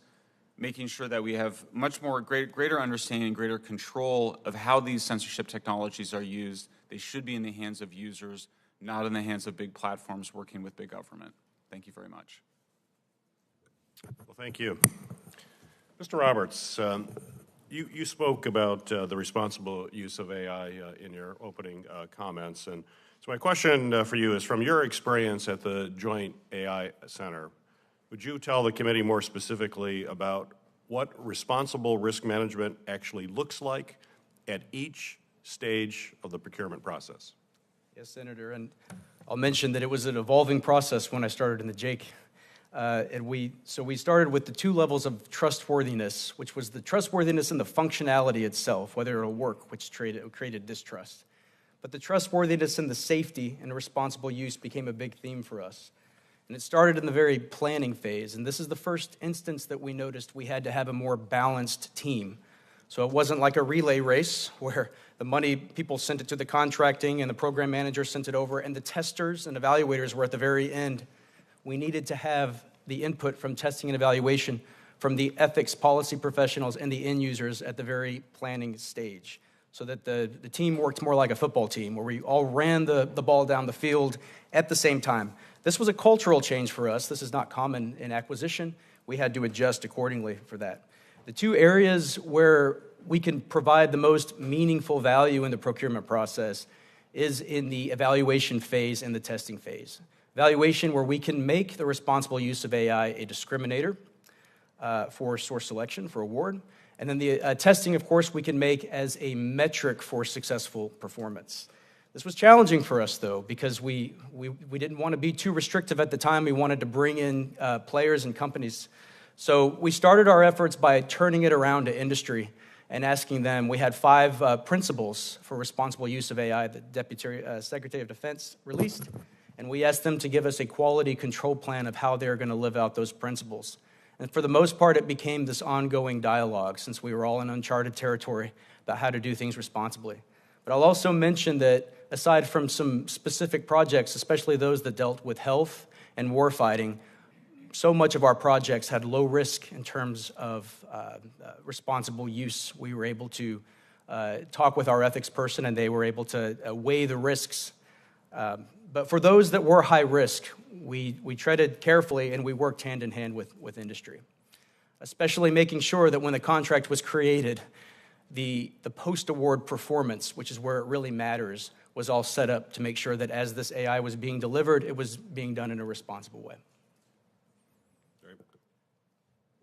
making sure that we have much more greater understanding, greater control of how these censorship technologies are used. They should be in the hands of users, not in the hands of big platforms working with big government. Thank you very much. Well, thank you. Mr. Roberts, you spoke about the responsible use of AI in your opening comments. And so my question for you is, from your experience at the Joint AI Center, would you tell the committee more specifically about what responsible risk management actually looks like at each stage of the procurement process? Yes, Senator, and I'll mention that it was an evolving process when I started in the JAIC. So we started with the two levels of trustworthiness, which was the trustworthiness in the functionality itself, whether it'll work, which created distrust. But the trustworthiness and the safety and responsible use became a big theme for us. And it started in the very planning phase, and this is the first instance that we noticed we had to have a more balanced team. So it wasn't like a relay race where the money, people sent it to the contracting and the program manager sent it over, and the testers and evaluators were at the very end. We needed to have the input from testing and evaluation from the ethics policy professionals and the end users at the very planning stage, so that the team worked more like a football team, where we all ran the ball down the field at the same time. This was a cultural change for us. This is not common in acquisition. We had to adjust accordingly for that. The two areas where we can provide the most meaningful value in the procurement process is in the evaluation phase and the testing phase. Evaluation, where we can make the responsible use of AI a discriminator for source selection, for award. And then the testing, of course, we can make as a metric for successful performance. This was challenging for us, though, because we didn't want to be too restrictive at the time. We wanted to bring in players and companies. So we started our efforts by turning it around to industry and asking them. We had 5 principles for responsible use of AI that Deputy Secretary of Defense released, and we asked them to give us a quality control plan of how they're going to live out those principles. And for the most part, it became this ongoing dialogue, since we were all in uncharted territory about how to do things responsibly. But I'll also mention that aside from some specific projects, especially those that dealt with health and warfighting, so much of our projects had low risk in terms of responsible use. We were able to talk with our ethics person, and they were able to weigh the risks. But for those that were high risk, we treaded carefully, and we worked hand in hand with industry, especially making sure that when the contract was created, the post-award performance, which is where it really matters, was all set up to make sure that as this AI was being delivered, it was being done in a responsible way.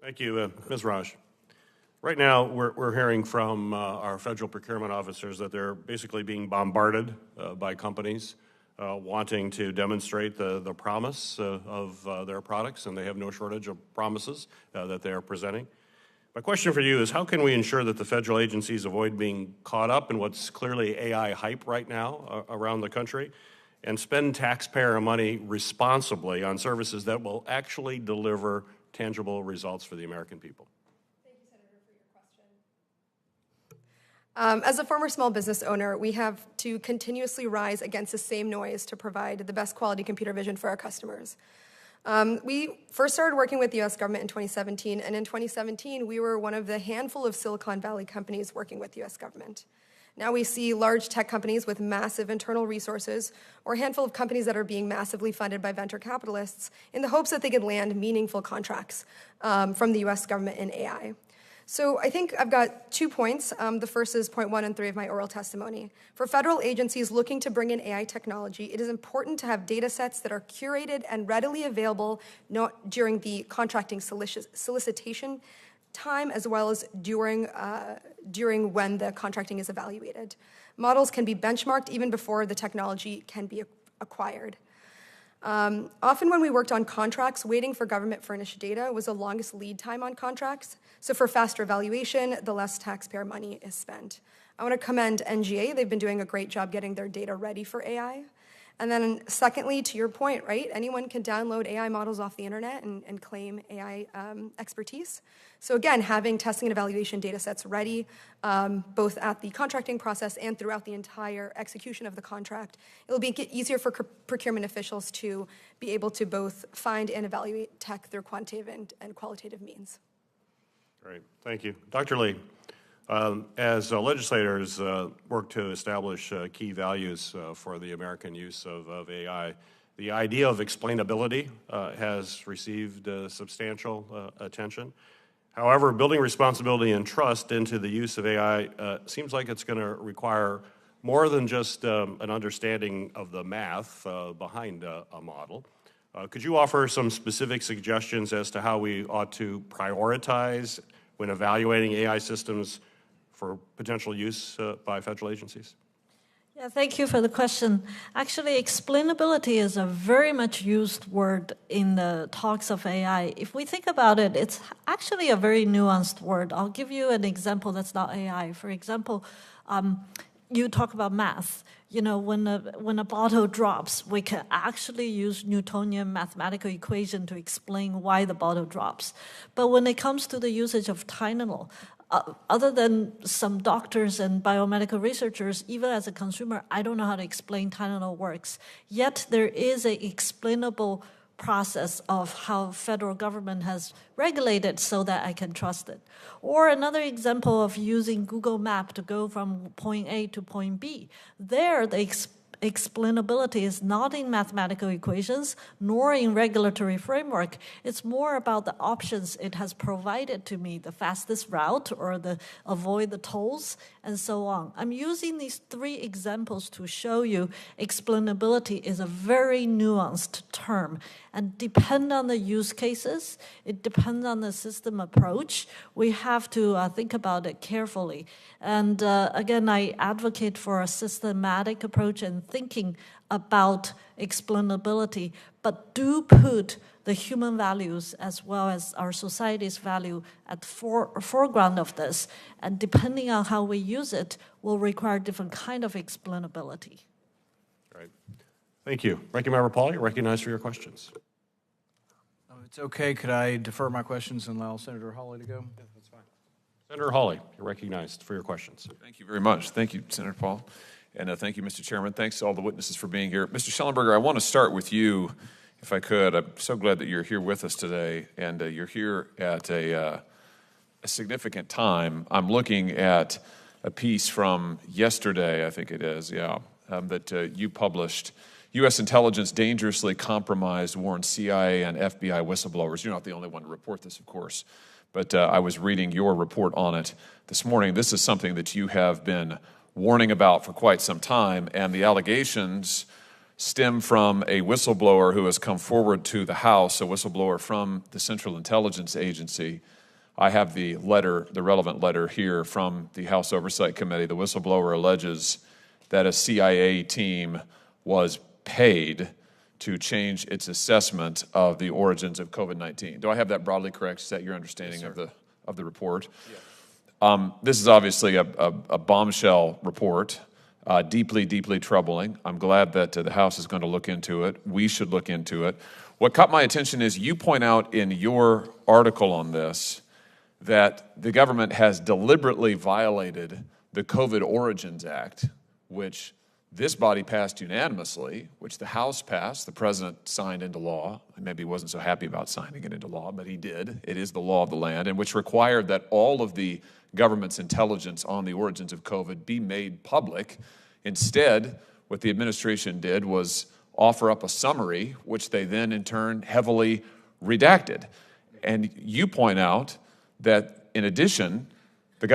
Thank you, Ms. Raj. Right now, we're hearing from our federal procurement officers that they're basically being bombarded by companies wanting to demonstrate the promise of their products, and they have no shortage of promises that they are presenting. My question for you is, how can we ensure that the federal agencies avoid being caught up in what's clearly AI hype right now around the country, and spend taxpayer money responsibly on services that will actually deliver tangible results for the American people? Thank you, Senator, for your question. As a former small business owner, we have to continuously rise against the same noise to provide the best quality computer vision for our customers. We first started working with the U.S. government in 2017, and in 2017, we were one of the handful of Silicon Valley companies working with the U.S. government. Now we see large tech companies with massive internal resources, or a handful of companies that are being massively funded by venture capitalists in the hopes that they could land meaningful contracts from the U.S. government in AI. So I think I've got 2 points. The first is point 1 and 3 of my oral testimony. For federal agencies looking to bring in AI technology, it is important to have data sets that are curated and readily available not during the contracting solicitation time, as well as during when the contracting is evaluated. Models can be benchmarked even before the technology can be acquired. Often when we worked on contracts, waiting for government-furnished data was the longest lead time on contracts. So for faster evaluation, the less taxpayer money is spent. I want to commend NGA. They've been doing a great job getting their data ready for AI. And then secondly, to your point, right, anyone can download AI models off the internet and claim AI expertise. So again, having testing and evaluation data sets ready, both at the contracting process and throughout the entire execution of the contract, it'll make it easier for procurement officials to be able to both find and evaluate tech through quantitative and qualitative means. Great, thank you. Dr. Li, as legislators work to establish key values for the American use of AI, the idea of explainability has received substantial attention. However, building responsibility and trust into the use of AI seems like it's going to require more than just an understanding of the math behind a model. Could you offer some specific suggestions as to how we ought to prioritize when evaluating AI systems for potential use by federal agencies? Yeah, thank you for the question. Actually, explainability is a very much used word in the talks of AI. If we think about it, it's actually a very nuanced word. I'll give you an example that's not AI. For example, you talk about math. You know, when a bottle drops, we can actually use Newtonian mathematical equation to explain why the bottle drops. But when it comes to the usage of Tylenol, other than some doctors and biomedical researchers, even as a consumer, I don't know how to explain Tylenol works. Yet there is an explainable process of how federal government has regulated so that I can trust it. Or another example of using Google Map to go from point A to point B. There, the explainability is not in mathematical equations nor in regulatory framework. It's more about the options it has provided to me, the fastest route or the avoid the tolls and so on. I'm using these 3 examples to show you explainability is a very nuanced term and depend on the use cases. It depends on the system approach. We have to think about it carefully. And again, I advocate for a systematic approach and thinking about explainability, but do put the human values as well as our society's value at the foreground of this. And depending on how we use it, will require different kind of explainability. Right. Thank you. Ranking Member Paul, you're recognized for your questions. It's okay. Could I defer my questions and allow Senator Hawley to go? Yeah, that's fine. Senator Hawley, you're recognized for your questions. Thank you very much. Thank you, Senator Paul. And thank you, Mr. Chairman. Thanks to all the witnesses for being here. Mr. Shellenberger, I want to start with you, if I could. I'm so glad that you're here with us today, and you're here at a significant time. I'm looking at a piece from yesterday, I think it is, that you published. U.S. intelligence dangerously compromised, warned CIA and FBI whistleblowers. You're not the only one to report this, of course, but I was reading your report on it this morning. This is something that you have been warning about for quite some time, and the allegations stem from a whistleblower who has come forward to the House, a whistleblower from the Central Intelligence Agency. I have the letter, the relevant letter here from the House Oversight Committee. The whistleblower alleges that a CIA team was paid to change its assessment of the origins of COVID-19. Do I have that broadly correct? Is that your understanding of the report? Yes. This is obviously a bombshell report, deeply, deeply troubling. I'm glad that the House is going to look into it. We should look into it. What caught my attention is you point out in your article on this that the government has deliberately violated the COVID Origins Act, which this body passed unanimously, which the House passed, the president signed into law. Maybe he wasn't so happy about signing it into law, but he did. It is the law of the land, and which required that all of the government's intelligence on the origins of COVID be made public. Instead, what the administration did was offer up a summary, which they then in turn heavily redacted. And you point out that in addition, the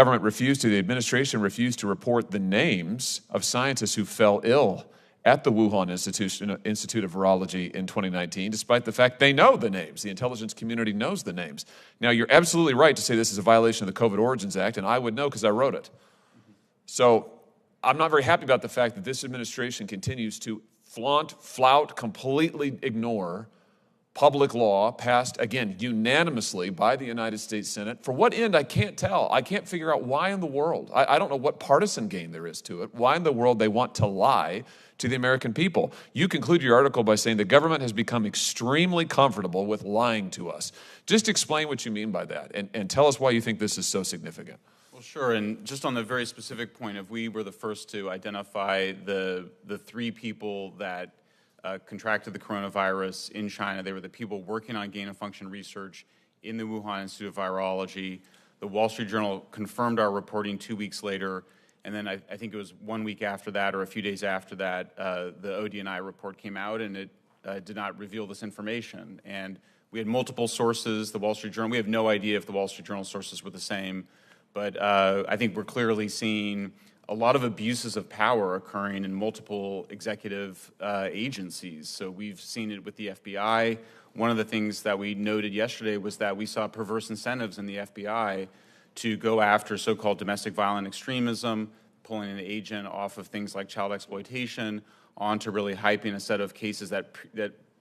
administration refused to report the names of scientists who fell ill at the Wuhan Institute of Virology in 2019, despite the fact they know the names. The intelligence community knows the names. Now, you're absolutely right to say this is a violation of the COVID Origins Act, and I would know because I wrote it. So I'm not very happy about the fact that this administration continues to flout, completely ignore public law passed, again, unanimously by the United States Senate. For what end, I can't tell. I can't figure out why in the world. I don't know what partisan gain there is to it. Why in the world they want to lie to the American people. You conclude your article by saying the government has become extremely comfortable with lying to us. Just explain what you mean by that and tell us why you think this is so significant. Well, sure, and just on the very specific point of we were the first to identify the three people that contracted the coronavirus in China. They were the people working on gain-of-function research in the Wuhan Institute of Virology. The Wall Street Journal confirmed our reporting 2 weeks later, and then I think it was 1 week after that or a few days after that, the ODNI report came out, and it did not reveal this information. And we had multiple sources, the Wall Street Journal. We have no idea if the Wall Street Journal sources were the same, but I think we're clearly seeing a lot of abuses of power occurring in multiple executive agencies. So we've seen it with the FBI. One of the things that we noted yesterday was that we saw perverse incentives in the FBI to go after so-called domestic violent extremism, pulling an agent off of things like child exploitation onto really hyping a set of cases that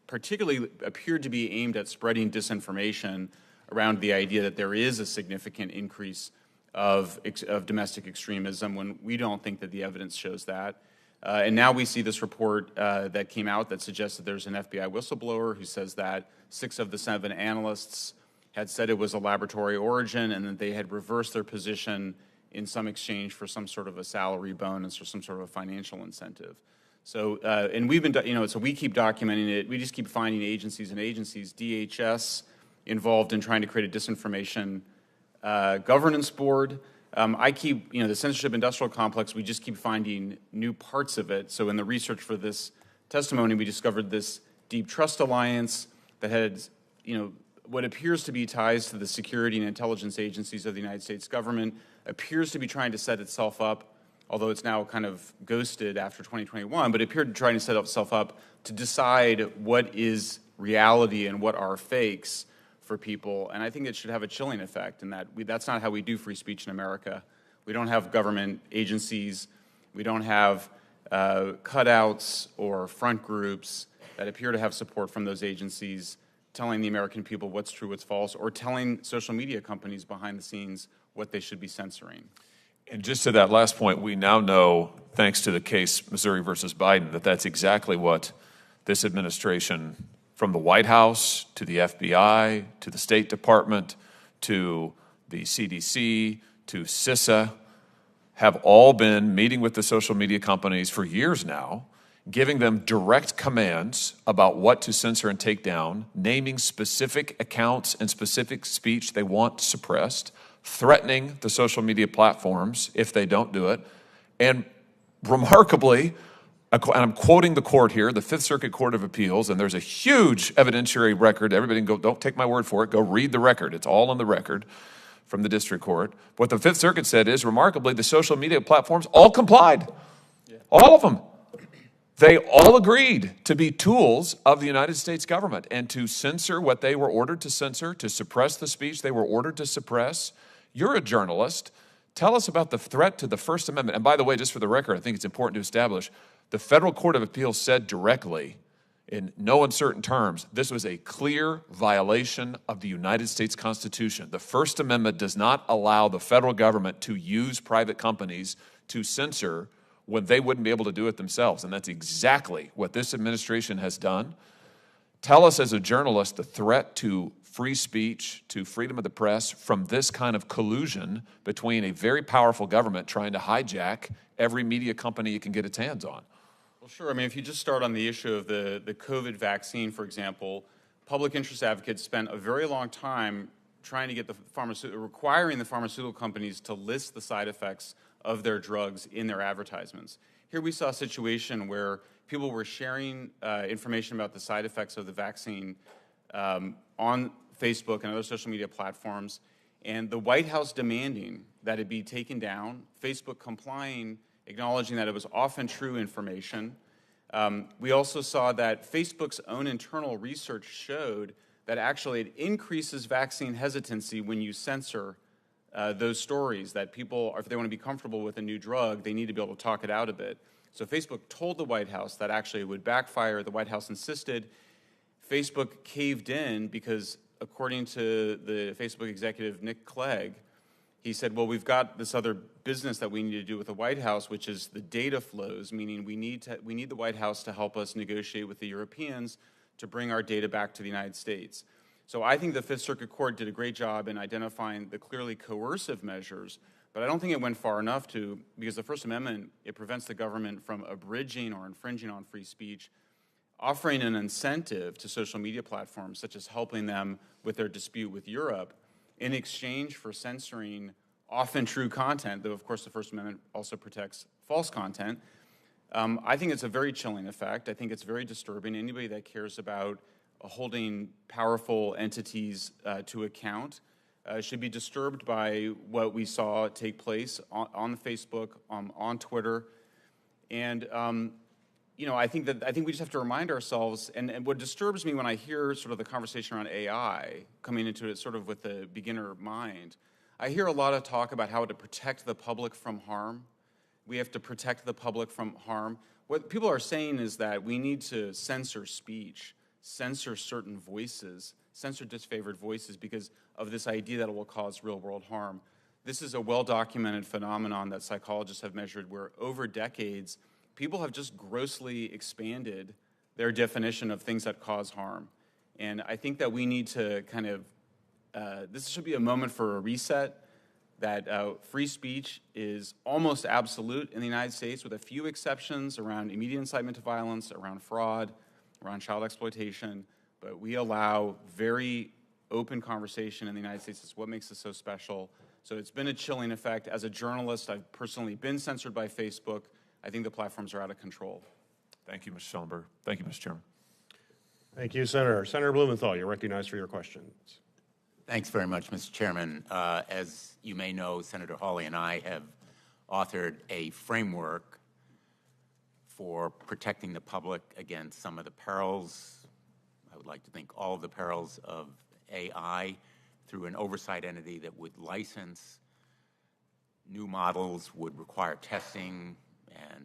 particularly appeared to be aimed at spreading disinformation around the idea that there is a significant increase of domestic extremism when we don't think that the evidence shows that. And now we see this report that came out that suggests that there's an FBI whistleblower who says that 6 of the 7 analysts had said it was a laboratory origin and that they had reversed their position in some exchange for some sort of a salary bonus or some sort of a financial incentive. So, and we've been, so we keep documenting it. We just keep finding agencies, DHS involved in trying to create a disinformation governance board. I keep, the censorship industrial complex, we just keep finding new parts of it. So in the research for this testimony, we discovered this deep trust alliance that had, what appears to be ties to the security and intelligence agencies of the United States government, appears to be trying to set itself up, although it's now kind of ghosted after 2021, but it appeared to try to set itself up to decide what is reality and what are fakes for people, and I think it should have a chilling effect in that that's not how we do free speech in America. We don't have government agencies, we don't have cutouts or front groups that appear to have support from those agencies telling the American people what's true, what's false, or telling social media companies behind the scenes what they should be censoring. And just to that last point, we now know, thanks to the case Missouri versus Biden, that that's exactly what this administration, from the White House to the FBI to the State Department to the CDC to CISA, have all been meeting with the social media companies for years now, giving them direct commands about what to censor and take down, naming specific accounts and specific speech they want suppressed, threatening the social media platforms if they don't do it, and remarkably, and I'm quoting the court here, the Fifth Circuit Court of Appeals, and there's a huge evidentiary record. Everybody can go, don't take my word for it, go read the record. It's all on the record from the district court. What the Fifth Circuit said is, remarkably, the social media platforms all complied. Yeah. All of them. They all agreed to be tools of the United States government and to censor what they were ordered to censor, to suppress the speech they were ordered to suppress. You're a journalist. Tell us about the threat to the First Amendment. And by the way, just for the record, I think it's important to establish The Federal Court of Appeals said directly, in no uncertain terms, this was a clear violation of the United States Constitution. The First Amendment does not allow the federal government to use private companies to censor when they wouldn't be able to do it themselves. And that's exactly what this administration has done. Tell us as a journalist the threat to free speech, to freedom of the press from this kind of collusion between a very powerful government trying to hijack every media company it can get its hands on. Well, sure. I mean, if you just start on the issue of the COVID vaccine, for example, public interest advocates spent a very long time trying to get requiring the pharmaceutical companies to list the side effects of their drugs in their advertisements. Here we saw a situation where people were sharing information about the side effects of the vaccine on Facebook and other social media platforms, and the White House demanding that it be taken down, Facebook complying, acknowledging that it was often true information. We also saw that Facebook's own internal research showed that actually it increases vaccine hesitancy when you censor those stories, that people, if they want to be comfortable with a new drug, they need to be able to talk it out a bit. So Facebook told the White House that actually it would backfire. The White House insisted. Facebook caved in because, according to the Facebook executive Nick Clegg, he said, well, we've got this other business that we need to do with the White House, which is the data flows, meaning we need the White House to help us negotiate with the Europeans to bring our data back to the United States. So I think the Fifth Circuit Court did a great job in identifying the clearly coercive measures, but I don't think it went far enough because the First Amendment, it prevents the government from abridging or infringing on free speech, offering an incentive to social media platforms, such as helping them with their dispute with Europe, in exchange for censoring often true content, though of course the First Amendment also protects false content. I think it's a very chilling effect. I think it's very disturbing. Anybody that cares about holding powerful entities to account should be disturbed by what we saw take place on Facebook, on Twitter, and I think we just have to remind ourselves. And what disturbs me when I hear sort of the conversation around AI coming into it, sort of with the beginner mind, I hear a lot of talk about how to protect the public from harm. We have to protect the public from harm. What people are saying is that we need to censor speech, censor certain voices, censor disfavored voices because of this idea that it will cause real-world harm. This is a well-documented phenomenon that psychologists have measured where over decades, people have just grossly expanded their definition of things that cause harm. And I think that we need to kind of, this should be a moment for a reset, that free speech is almost absolute in the United States with a few exceptions around immediate incitement to violence, around fraud, around child exploitation, but we allow very open conversation in the United States. It's what makes us so special. So it's been a chilling effect. As a journalist, I've personally been censored by Facebook. I think the platforms are out of control. Thank you, Mr. Shellenberger. Thank you, Mr. Chairman. Thank you, Senator. Senator Blumenthal, you're recognized for your questions. Thanks very much, Mr. Chairman. As you may know, Senator Hawley and I have authored a framework for protecting the public against some of the perils, I would like to think all of the perils of AI, through an oversight entity that would license new models, would require testing and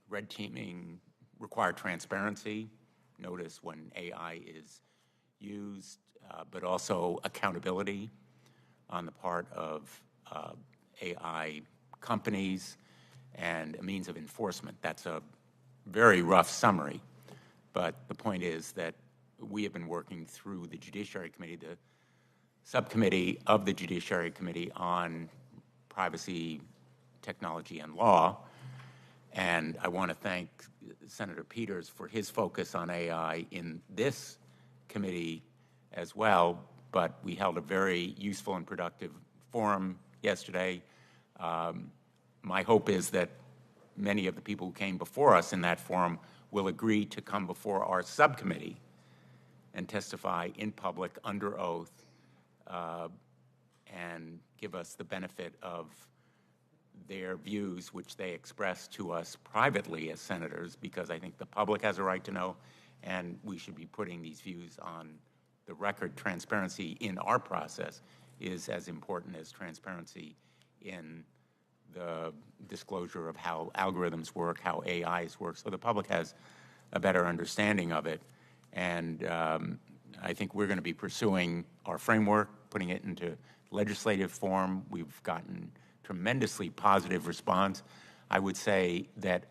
red teaming, require transparency, notice when AI is used, but also accountability on the part of AI companies and a means of enforcement. That's a very rough summary, but the point is that we have been working through the Judiciary Committee, the subcommittee of the Judiciary Committee on Privacy, Technology, and Law, and I want to thank Senator Peters for his focus on AI in this committee as well, but we held a very useful and productive forum yesterday. My hope is that many of the people who came before us in that forum will agree to come before our subcommittee and testify in public under oath and give us the benefit of their views, which they express to us privately as senators, because I think the public has a right to know, and we should be putting these views on the record. Transparency in our process is as important as transparency in the disclosure of how algorithms work, how AIs work, so the public has a better understanding of it. And I think we're going to be pursuing our framework, putting it into legislative form. We've gotten tremendously positive response. I would say that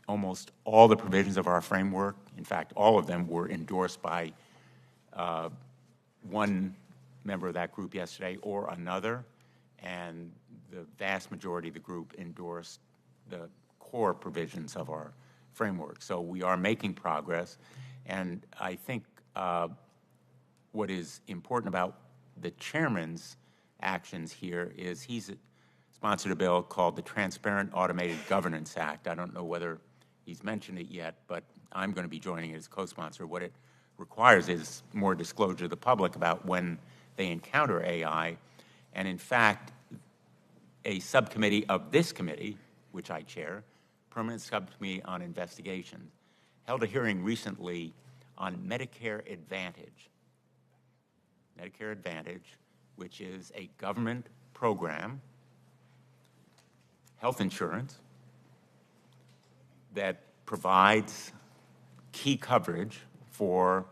almost all the provisions of our framework, in fact, all of them were endorsed by one member of that group yesterday or another, and the vast majority of the group endorsed the core provisions of our framework. So we are making progress, and I think what is important about the chairman's actions here is he's sponsored a bill called the Transparent Automated Governance Act. I don't know whether he's mentioned it yet, but I'm going to be joining it as co-sponsor. What it requires is more disclosure to the public about when they encounter AI. And in fact, a subcommittee of this committee, which I chair, Permanent Subcommittee on Investigations, held a hearing recently on Medicare Advantage. Medicare Advantage, which is a government program, health insurance, that provides key coverage for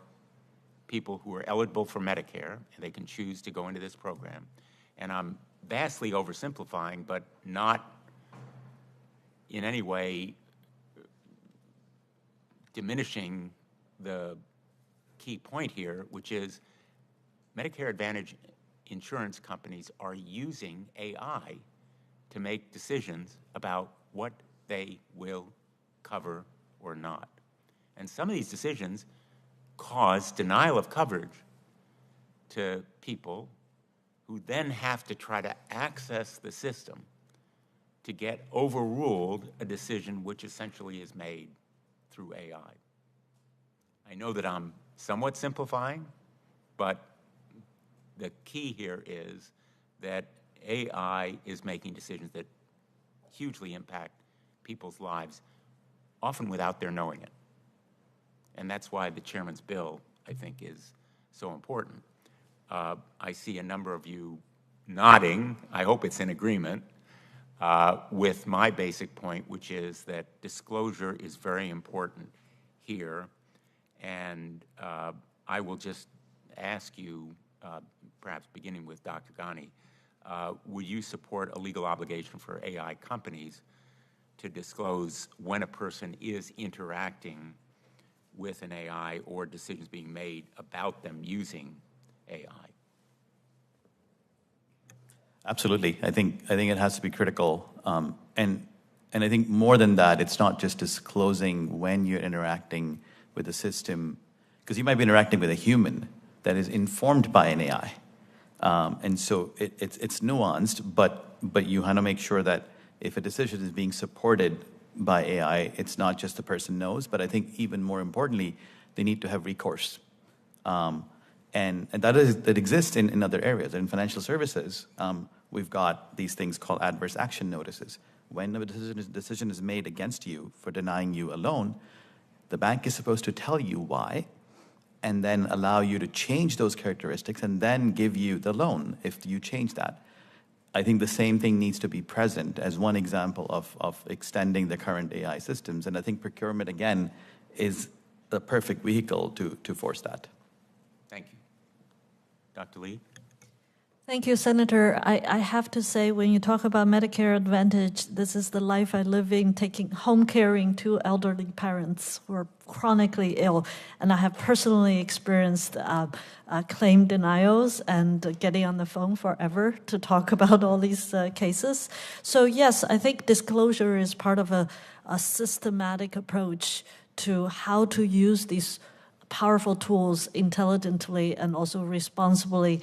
people who are eligible for Medicare, and they can choose to go into this program. And I'm vastly oversimplifying, but not in any way diminishing the key point here, which is Medicare Advantage insurance companies are using AI to make decisions about what they will cover or not. And some of these decisions cause denial of coverage to people who then have to try to access the system to get overruled a decision which essentially is made through AI. I know that I'm somewhat simplifying, but the key here is that AI is making decisions that hugely impact people's lives, often without their knowing it. And that's why the chairman's bill, I think, is so important. I see a number of you nodding. I hope it's in agreement with my basic point, which is that disclosure is very important here. And I will just ask you, perhaps beginning with Dr. Ghani, would you support a legal obligation for AI companies to disclose when a person is interacting with an AI or decisions being made about them using AI? Absolutely. I think it has to be critical. And I think more than that, it's not just disclosing when you're interacting with the system, because you might be interacting with a human that is informed by an AI. And so it's nuanced, but you want to make sure that if a decision is being supported by AI, it's not just the person knows, but I think even more importantly, they need to have recourse. And that exists in other areas. In financial services, we've got these things called adverse action notices. When a decision is made against you for denying you a loan, the bank is supposed to tell you why, and then allow you to change those characteristics and then give you the loan if you change that. I think the same thing needs to be present as one example of extending the current AI systems. And I think procurement, again, is the perfect vehicle to force that. Thank you. Dr. Li? Thank you, Senator. I have to say, when you talk about Medicare Advantage, this is the life I live in, home caring two elderly parents who are chronically ill. And I have personally experienced claim denials and getting on the phone forever to talk about all these cases. So yes, I think disclosure is part of a systematic approach to how to use these powerful tools intelligently and also responsibly.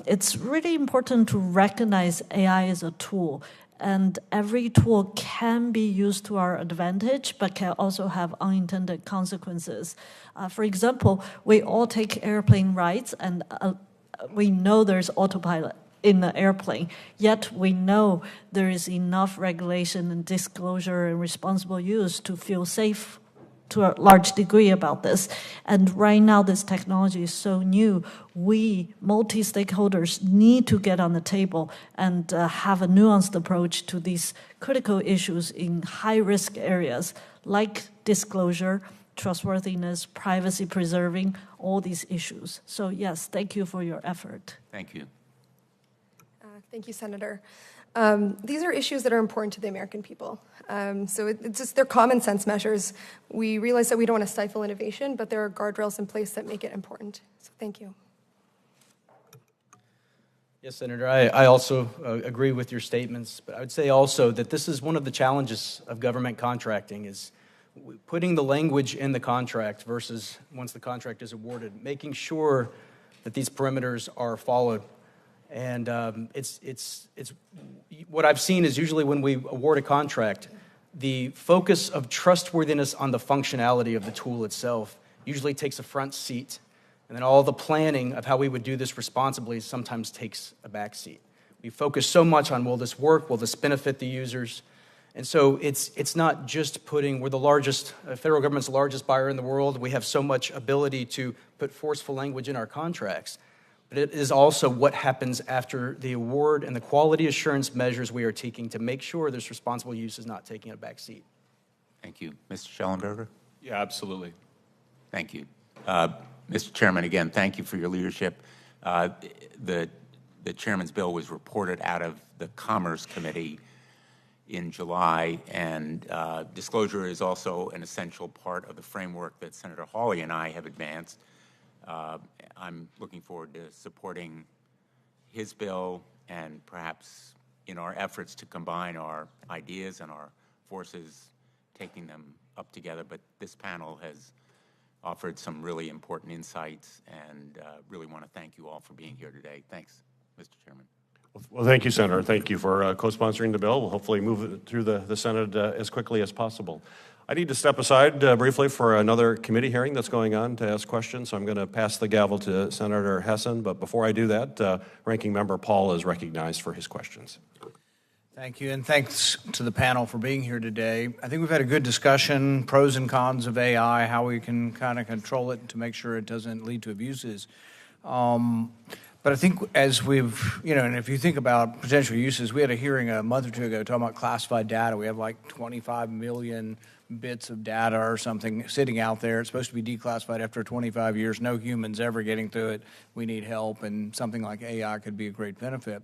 It's really important to recognize AI as a tool, and every tool can be used to our advantage, but can also have unintended consequences. For example, we all take airplane rides, and we know there's autopilot in the airplane, yet we know there is enough regulation and disclosure and responsible use to feel safe to a large degree about this. And right now, this technology is so new. We, multi-stakeholders, need to get on the table and have a nuanced approach to these critical issues in high-risk areas like disclosure, trustworthiness, privacy preserving, all these issues. So yes, thank you for your effort. Thank you. Thank you, Senator. These are issues that are important to the American people. So it's just, they're common sense measures. We realize that we don't want to stifle innovation, but there are guardrails in place that make it important. So thank you. Yes, Senator, I also agree with your statements, but I would say also that this is one of the challenges of government contracting is putting the language in the contract versus once the contract is awarded, making sure that these perimeters are followed. And it's what I've seen is usually when we award a contract, the focus of trustworthiness on the functionality of the tool itself usually takes a front seat. And then all the planning of how we would do this responsibly sometimes takes a back seat. We focus so much on, will this work? Will this benefit the users? And so it's not just putting, we're the largest, federal government's the largest buyer in the world. We have so much ability to put forceful language in our contracts. But it is also what happens after the award and the quality assurance measures we are taking to make sure this responsible use is not taking a back seat. Thank you. Mr. Shellenberger? Yeah, absolutely. Thank you. Mr. Chairman, again, thank you for your leadership. The chairman's bill was reported out of the Commerce Committee in July, and disclosure is also an essential part of the framework that Senator Hawley and I have advanced. I'm looking forward to supporting his bill and perhaps in our efforts to combine our ideas and our forces, taking them up together. But this panel has offered some really important insights, and really want to thank you all for being here today. Thanks, Mr. Chairman. Well, thank you, Senator. Thank you for co-sponsoring the bill. We'll hopefully move it through the Senate as quickly as possible. I need to step aside briefly for another committee hearing that's going on to ask questions. So I'm going to pass the gavel to Senator Hessen. But before I do that, Ranking Member Paul is recognized for his questions. Thank you, and thanks to the panel for being here today. I think we've had a good discussion, pros and cons of AI, how we can kind of control it to make sure it doesn't lead to abuses. But I think as we've, and if you think about potential uses, we had a hearing a month or two ago talking about classified data. We have like 25 million bits of data or something sitting out there. It's supposed to be declassified after 25 years. No humans ever getting through it. We need help, and something like AI could be a great benefit.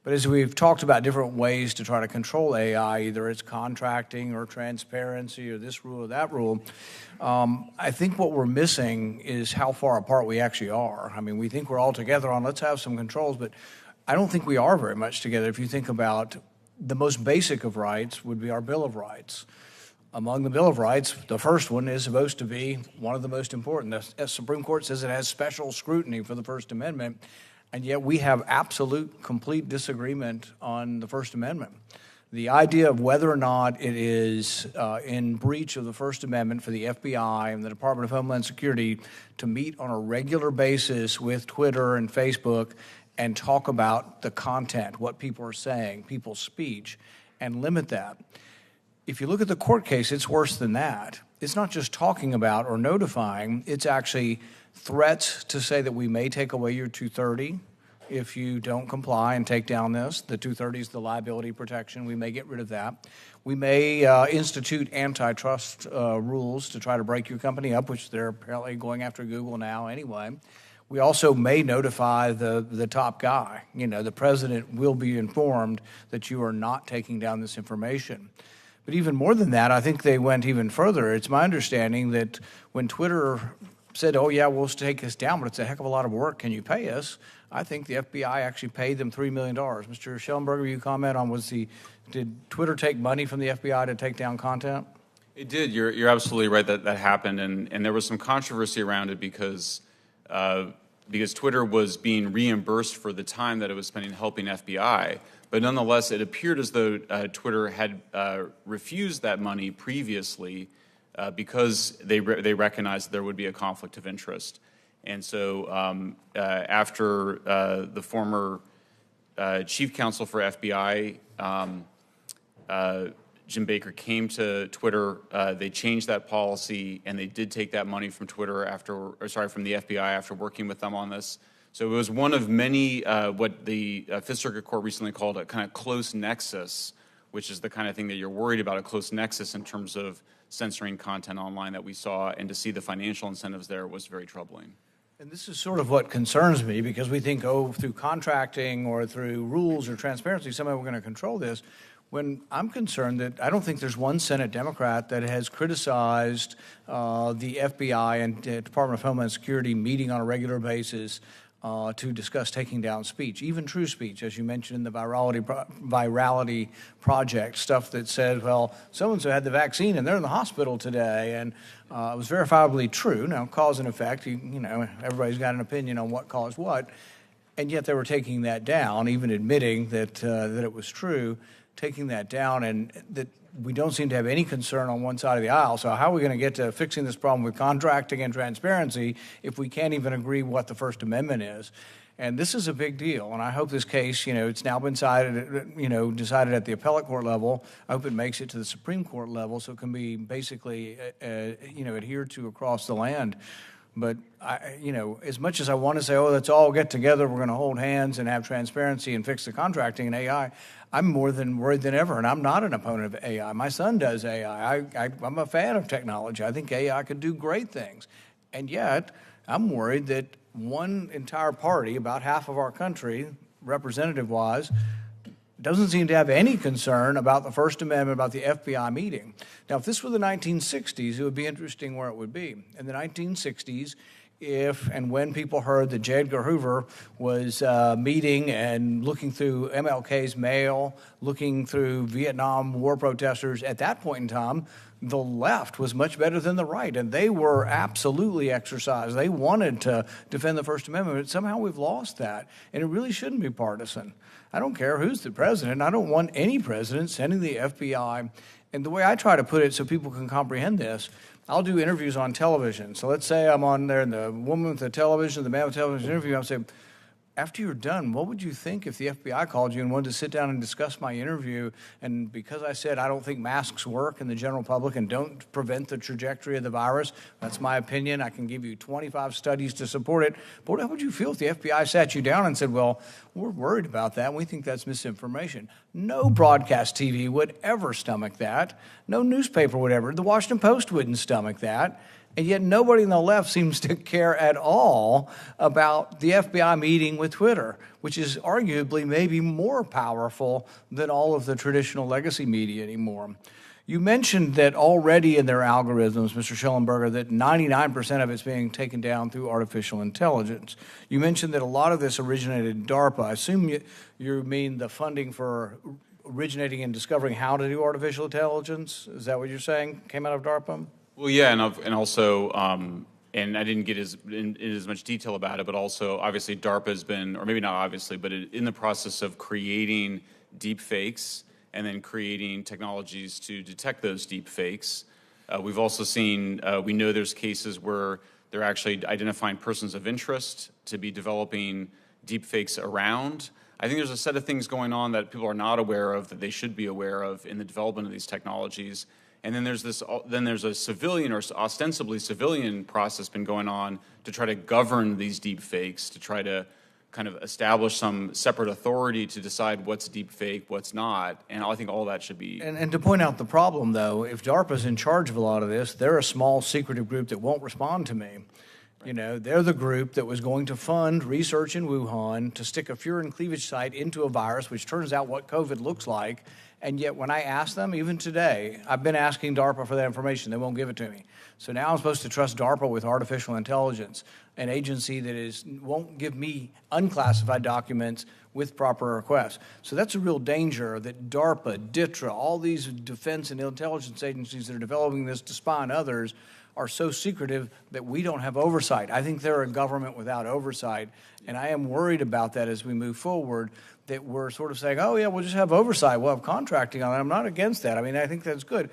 But as we've talked about different ways to try to control AI, either it's contracting or transparency or this rule or that rule, I think what we're missing is how far apart we actually are. I mean, we think we're all together on let's have some controls, but I don't think we are very much together. If you think about the most basic of rights would be our Bill of Rights. Among the Bill of Rights, the first one is supposed to be one of the most important. The Supreme Court says it has special scrutiny for the First Amendment, and yet we have absolute, complete disagreement on the First Amendment. The idea of whether or not it is in breach of the First Amendment for the FBI and the Department of Homeland Security to meet on a regular basis with Twitter and Facebook and talk about the content, what people are saying, people's speech, and limit that. If you look at the court case, it's worse than that. It's not just talking about or notifying, it's actually threats to say that we may take away your 230 if you don't comply and take down this. The 230 is the liability protection. We may get rid of that. We may institute antitrust rules to try to break your company up, which they're apparently going after Google now anyway. We also may notify the top guy. The president will be informed that you are not taking down this information. But even more than that, I think they went even further. It's my understanding that when Twitter said, oh, yeah, we'll take this down, but it's a heck of a lot of work. Can you pay us? I think the FBI actually paid them $3 million. Mr. Shellenberger, you comment on did Twitter take money from the FBI to take down content? It did. You're absolutely right that happened, and there was some controversy around it because Twitter was being reimbursed for the time that it was spending helping FBI. But nonetheless, it appeared as though Twitter had refused that money previously because they recognized there would be a conflict of interest. And so after the former chief counsel for FBI, Jim Baker came to Twitter, they changed that policy, and they did take that money from Twitter from the FBI after working with them on this. So it was one of many, what the Fifth Circuit Court recently called a kind of close nexus, which is the kind of thing that you're worried about, a close nexus in terms of censoring content online that we saw, and to see the financial incentives there was very troubling. And this is sort of what concerns me, because we think, through contracting or through rules or transparency, somehow we're going to control this. When I'm concerned that I don't think there's one Senate Democrat that has criticized the FBI and Department of Homeland Security meeting on a regular basis to discuss taking down speech, even true speech, as you mentioned in the virality project, stuff that says, well, so-and-so had the vaccine and they're in the hospital today, and it was verifiably true. Now, cause and effect, everybody's got an opinion on what caused what, and yet they were taking that down, even admitting that it was true, taking that down, and that we don't seem to have any concern on one side of the aisle. So how are we going to get to fixing this problem with contracting and transparency if we can't even agree what the First Amendment is? And this is a big deal, and I hope this case, it's now been decided at the appellate court level. I hope it makes it to the Supreme Court level so it can be basically, adhered to across the land. But, as much as I want to say, let's all get together, we're going to hold hands and have transparency and fix the contracting and AI, I'm more than worried than ever, and I'm not an opponent of AI. My son does AI. I'm a fan of technology. I think AI could do great things. And yet, I'm worried that one entire party, about half of our country, representative-wise, doesn't seem to have any concern about the First Amendment, about the FBI meeting. Now, if this were the 1960s, it would be interesting where it would be. In the 1960s, if and when people heard that J. Edgar Hoover was meeting and looking through MLK's mail, looking through Vietnam War protesters, at that point in time, the left was much better than the right, and they were absolutely exercised. They wanted to defend the First Amendment, but somehow we've lost that, and it really shouldn't be partisan. I don't care who's the president. I don't want any president sending the FBI. And the way I try to put it so people can comprehend this, I'll do interviews on television. So let's say I'm on there and the woman with the television, the man with the television interview, I'll say, after you're done, what would you think if the FBI called you and wanted to sit down and discuss my interview? And because I said I don't think masks work in the general public and don't prevent the trajectory of the virus, that's my opinion. I can give you 25 studies to support it. But how would you feel if the FBI sat you down and said, well, we're worried about that and we think that's misinformation? No broadcast TV would ever stomach that. No newspaper would ever. The Washington Post wouldn't stomach that. And yet nobody on the left seems to care at all about the FBI meeting with Twitter, which is arguably maybe more powerful than all of the traditional legacy media anymore. You mentioned that already in their algorithms, Mr. Shellenberger, that 99% of it's being taken down through artificial intelligence. You mentioned that a lot of this originated in DARPA. I assume you mean the funding for originating and discovering how to do artificial intelligence? Is that what you're saying came out of DARPA? Well, yeah, and also, and I didn't get in as much detail about it, but also, obviously, DARPA has been, or maybe not obviously, but in the process of creating deep fakes and then creating technologies to detect those deep fakes. We've also seen, we know there's cases where they're actually identifying persons of interest to be developing deep fakes around. I think there's a set of things going on that people are not aware of that they should be aware of in the development of these technologies. And then there's a civilian or ostensibly civilian process been going on to try to govern these deep fakes, to try to kind of establish some separate authority to decide what's deep fake, what's not. And I think all that should be. And to point out the problem, though, if DARPA's in charge of a lot of this, they're a small secretive group that won't respond to me. You know, they're the group that was going to fund research in Wuhan to stick a furin cleavage site into a virus, which turns out what COVID looks like. And yet when I ask them, even today, I've been asking DARPA for that information. They won't give it to me. So now I'm supposed to trust DARPA with artificial intelligence, an agency that won't give me unclassified documents with proper requests. So that's a real danger that DARPA, DITRA, all these defense and intelligence agencies that are developing this to spy on others are so secretive that we don't have oversight. I think they're a government without oversight, and I am worried about that as we move forward, that we're sort of saying, oh, yeah, we'll just have oversight. We'll have contracting on it. I'm not against that. I mean, I think that's good.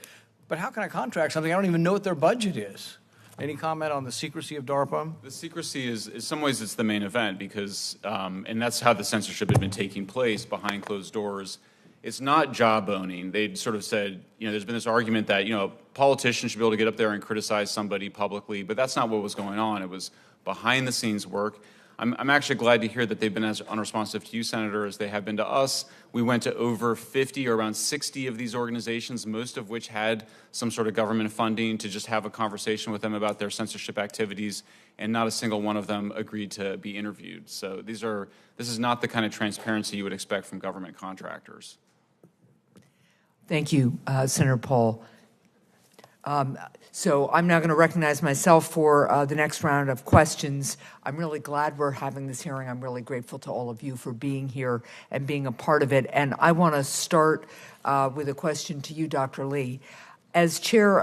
But how can I contract something? I don't even know what their budget is. Any comment on the secrecy of DARPA? The secrecy is, in some ways, it's the main event because, and that's how the censorship has been taking place behind closed doors. it's not job owning. They sort of said, there's been this argument that, politicians should be able to get up there and criticize somebody publicly, but that's not what was going on. It was behind the scenes work. I'm actually glad to hear that they've been as unresponsive to you, Senator, as they have been to us. We went to over 50 or around 60 of these organizations, most of which had some sort of government funding, to just have a conversation with them about their censorship activities, and not a single one of them agreed to be interviewed. So this is not the kind of transparency you would expect from government contractors. Thank you, Senator Paul. So I'm now going to recognize myself for the next round of questions. I'm really glad we're having this hearing. I'm really grateful to all of you for being here and being a part of it. And I want to start with a question to you, Dr. Li. I'm chair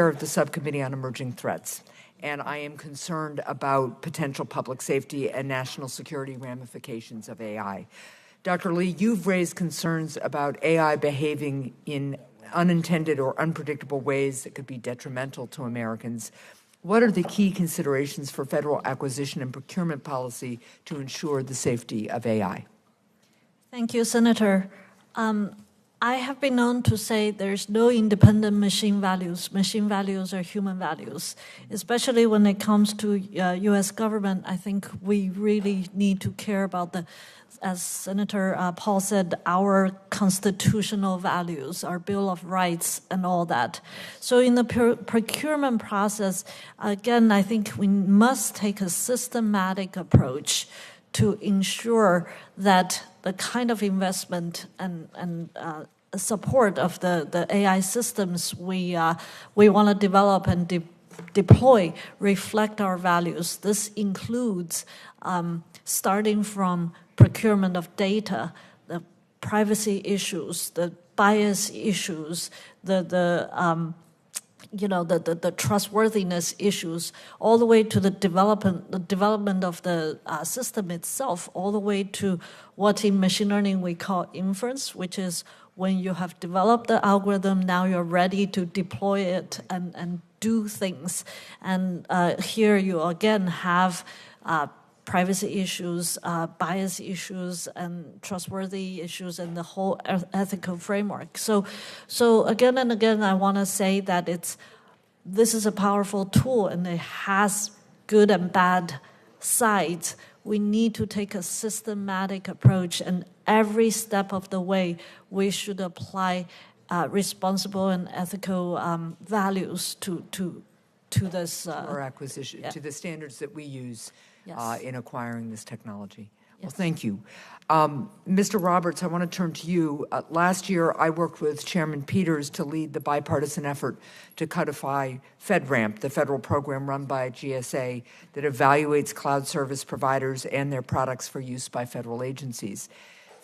of the Subcommittee on Emerging Threats, and I am concerned about potential public safety and national security ramifications of AI. Dr. Li, you've raised concerns about AI behaving in unintended or unpredictable ways that could be detrimental to Americans. What are the key considerations for federal acquisition and procurement policy to ensure the safety of AI? Thank you, Senator. I have been known to say there's no independent machine values. Machine values are human values. Especially when it comes to U.S. government, I think we really need to care about as Senator Paul said, our constitutional values, our Bill of Rights, and all that. So in the procurement process, again, I think we must take a systematic approach to ensure that the kind of investment and support of the AI systems we want to develop and deploy reflect our values. This includes starting from procurement of data, the privacy issues, the bias issues, the trustworthiness issues, all the way to the development of the system itself, all the way to what in machine learning we call inference, which is when you have developed the algorithm, now you're ready to deploy it and do things. And here you again have privacy issues, bias issues, and trustworthy issues, and the whole ethical framework. So again and again, I want to say that this is a powerful tool, and it has good and bad sides. We need to take a systematic approach, and every step of the way, we should apply responsible and ethical values to this our acquisition, to the standards that we use. Yes. In acquiring this technology. Yes. Well, thank you. Mr. Roberts, I want to turn to you. Last year, I worked with Chairman Peters to lead the bipartisan effort to codify FedRAMP, the federal program run by GSA that evaluates cloud service providers and their products for use by federal agencies.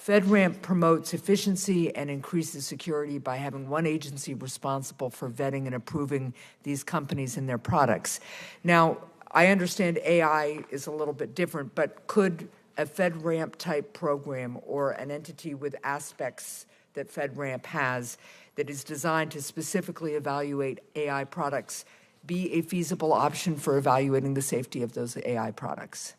FedRAMP promotes efficiency and increases security by having one agency responsible for vetting and approving these companies and their products. Now, I understand AI is a little bit different, but could a FedRAMP type program or an entity with aspects that FedRAMP has that is designed to specifically evaluate AI products be a feasible option for evaluating the safety of those AI products?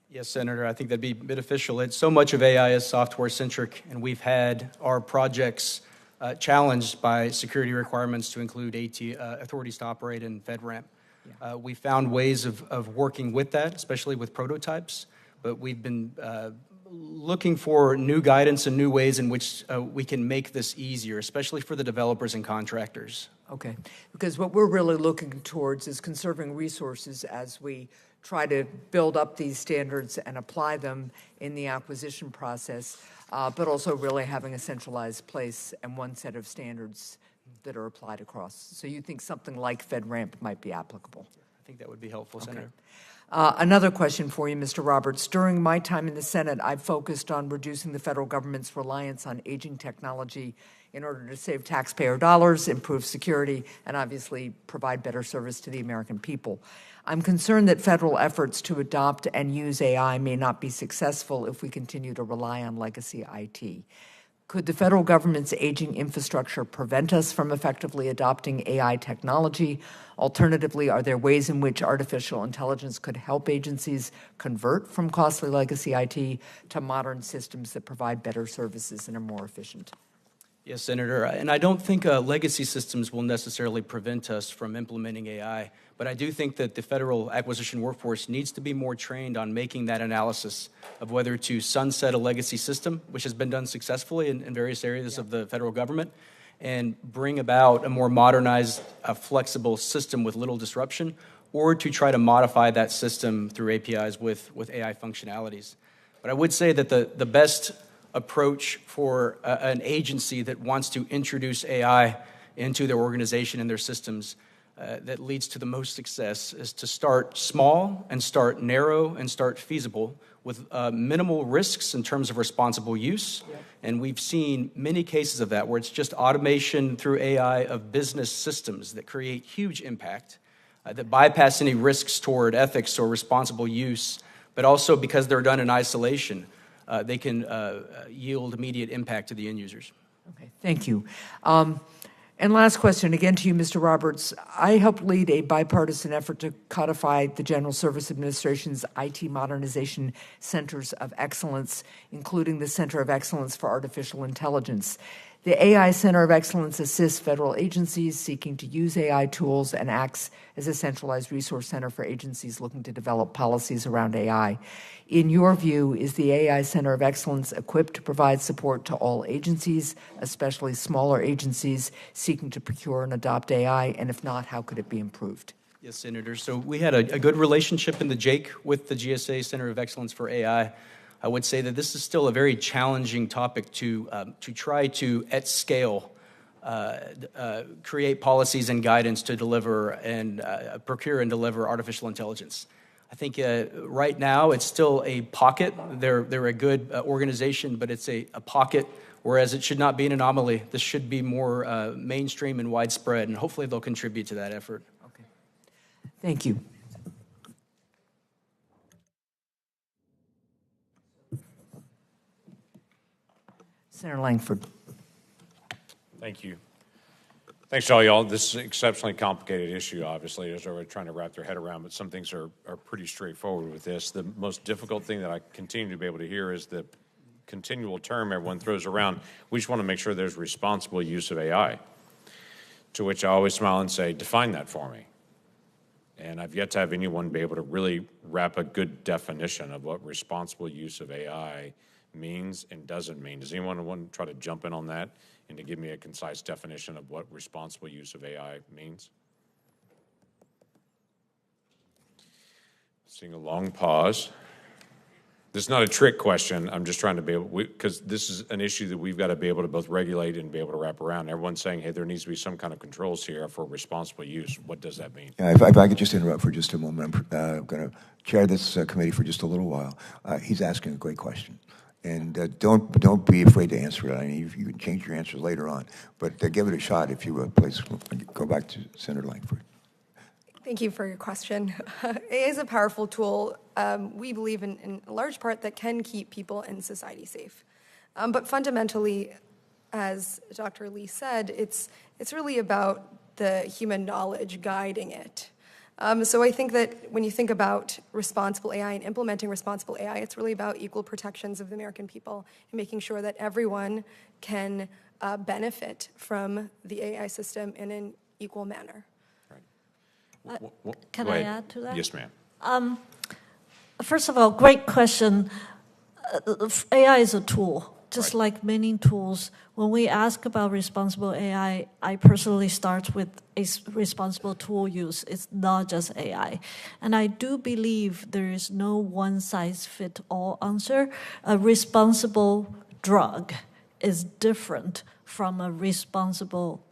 Yes, Senator, I think that'd be beneficial. So much of AI is software-centric, and we've had our projects challenged by security requirements to include authorities to operate in FedRAMP. We found ways of working with that, especially with prototypes, but we've been looking for new guidance and new ways in which we can make this easier, especially for the developers and contractors. Okay, because what we're really looking towards is conserving resources as we try to build up these standards and apply them in the acquisition process, but also really having a centralized place and one set of standards that are applied across. So you think something like FedRAMP might be applicable? I think that would be helpful, Okay. Senator. Another question for you, Mr. Roberts. During my time in the Senate, I've focused on reducing the federal government's reliance on aging technology in order to save taxpayer dollars, improve security, and obviously provide better service to the American people. I'm concerned that federal efforts to adopt and use AI may not be successful if we continue to rely on legacy IT. Could the federal government's aging infrastructure prevent us from effectively adopting AI technology? Alternatively, are there ways in which artificial intelligence could help agencies convert from costly legacy IT to modern systems that provide better services and are more efficient? Yes, Senator, and I don't think legacy systems will necessarily prevent us from implementing AI, but I do think that the federal acquisition workforce needs to be more trained on making that analysis of whether to sunset a legacy system, which has been done successfully in various areas of the federal government, and bring about a more modernized, flexible system with little disruption, or to try to modify that system through APIs with AI functionalities. But I would say that the best approach for an agency that wants to introduce AI into their organization and their systems that leads to the most success is to start small and start narrow and start feasible with minimal risks in terms of responsible use. Yep. And we've seen many cases of that where it's just automation through AI of business systems that create huge impact, that bypass any risks toward ethics or responsible use, but also because they're done in isolation, they can yield immediate impact to the end users. Okay, thank you. And last question, again to you, Mr. Roberts. I helped lead a bipartisan effort to codify the General Service Administration's IT modernization centers of excellence, including the Center of Excellence for Artificial Intelligence. The AI Center of Excellence assists federal agencies seeking to use AI tools and acts as a centralized resource center for agencies looking to develop policies around AI. In your view, is the AI Center of Excellence equipped to provide support to all agencies, especially smaller agencies seeking to procure and adopt AI? And if not, how could it be improved? Yes, Senator. So we had a good relationship in the JAIC with the GSA Center of Excellence for AI. I would say that this is still a very challenging topic to try to, at scale, create policies and guidance to deliver and procure and deliver artificial intelligence. I think right now it's still a pocket. They're a good organization, but it's a pocket, whereas it should not be an anomaly. This should be more mainstream and widespread, and hopefully they'll contribute to that effort. Okay. Thank you. Senator Langford. Thank you. Thanks to all y'all. This is an exceptionally complicated issue, obviously, as they're trying to wrap their head around, but some things are pretty straightforward with this. The most difficult thing that I continue to be able to hear is the continual term everyone throws around. We just want to make sure there's responsible use of AI, to which I always smile and say, define that for me. And I've yet to have anyone be able to really wrap a good definition of what responsible use of AI means and doesn't mean. Does anyone want to try to jump in on that and to give me a concise definition of what responsible use of AI means? Seeing a long pause. This is not a trick question. I'm just trying to be able, because this is an issue that we've got to be able to both regulate and be able to wrap around. Everyone's saying, hey, there needs to be some kind of controls here for responsible use. What does that mean? If I could just interrupt for just a moment. I'm going to chair this committee for just a little while. He's asking a great question. And don't be afraid to answer it. I mean, you can change your answers later on. But give it a shot, if you will. Please go back to Senator Langford. Thank you for your question. AI is a powerful tool, we believe in large part, that can keep people and society safe. But fundamentally, as Dr. Li said, it's really about the human knowledge guiding it. So I think that when you think about responsible AI and implementing responsible AI, it's really about equal protections of the American people and making sure that everyone can benefit from the AI system in an equal manner. Can I add to that? Yes, ma'am. First of all, great question. AI is a tool, just like many tools. When we ask about responsible AI, I personally start with a responsible tool use. It's not just AI. And I do believe there is no one-size-fits-all answer. A responsible drug is different from a responsible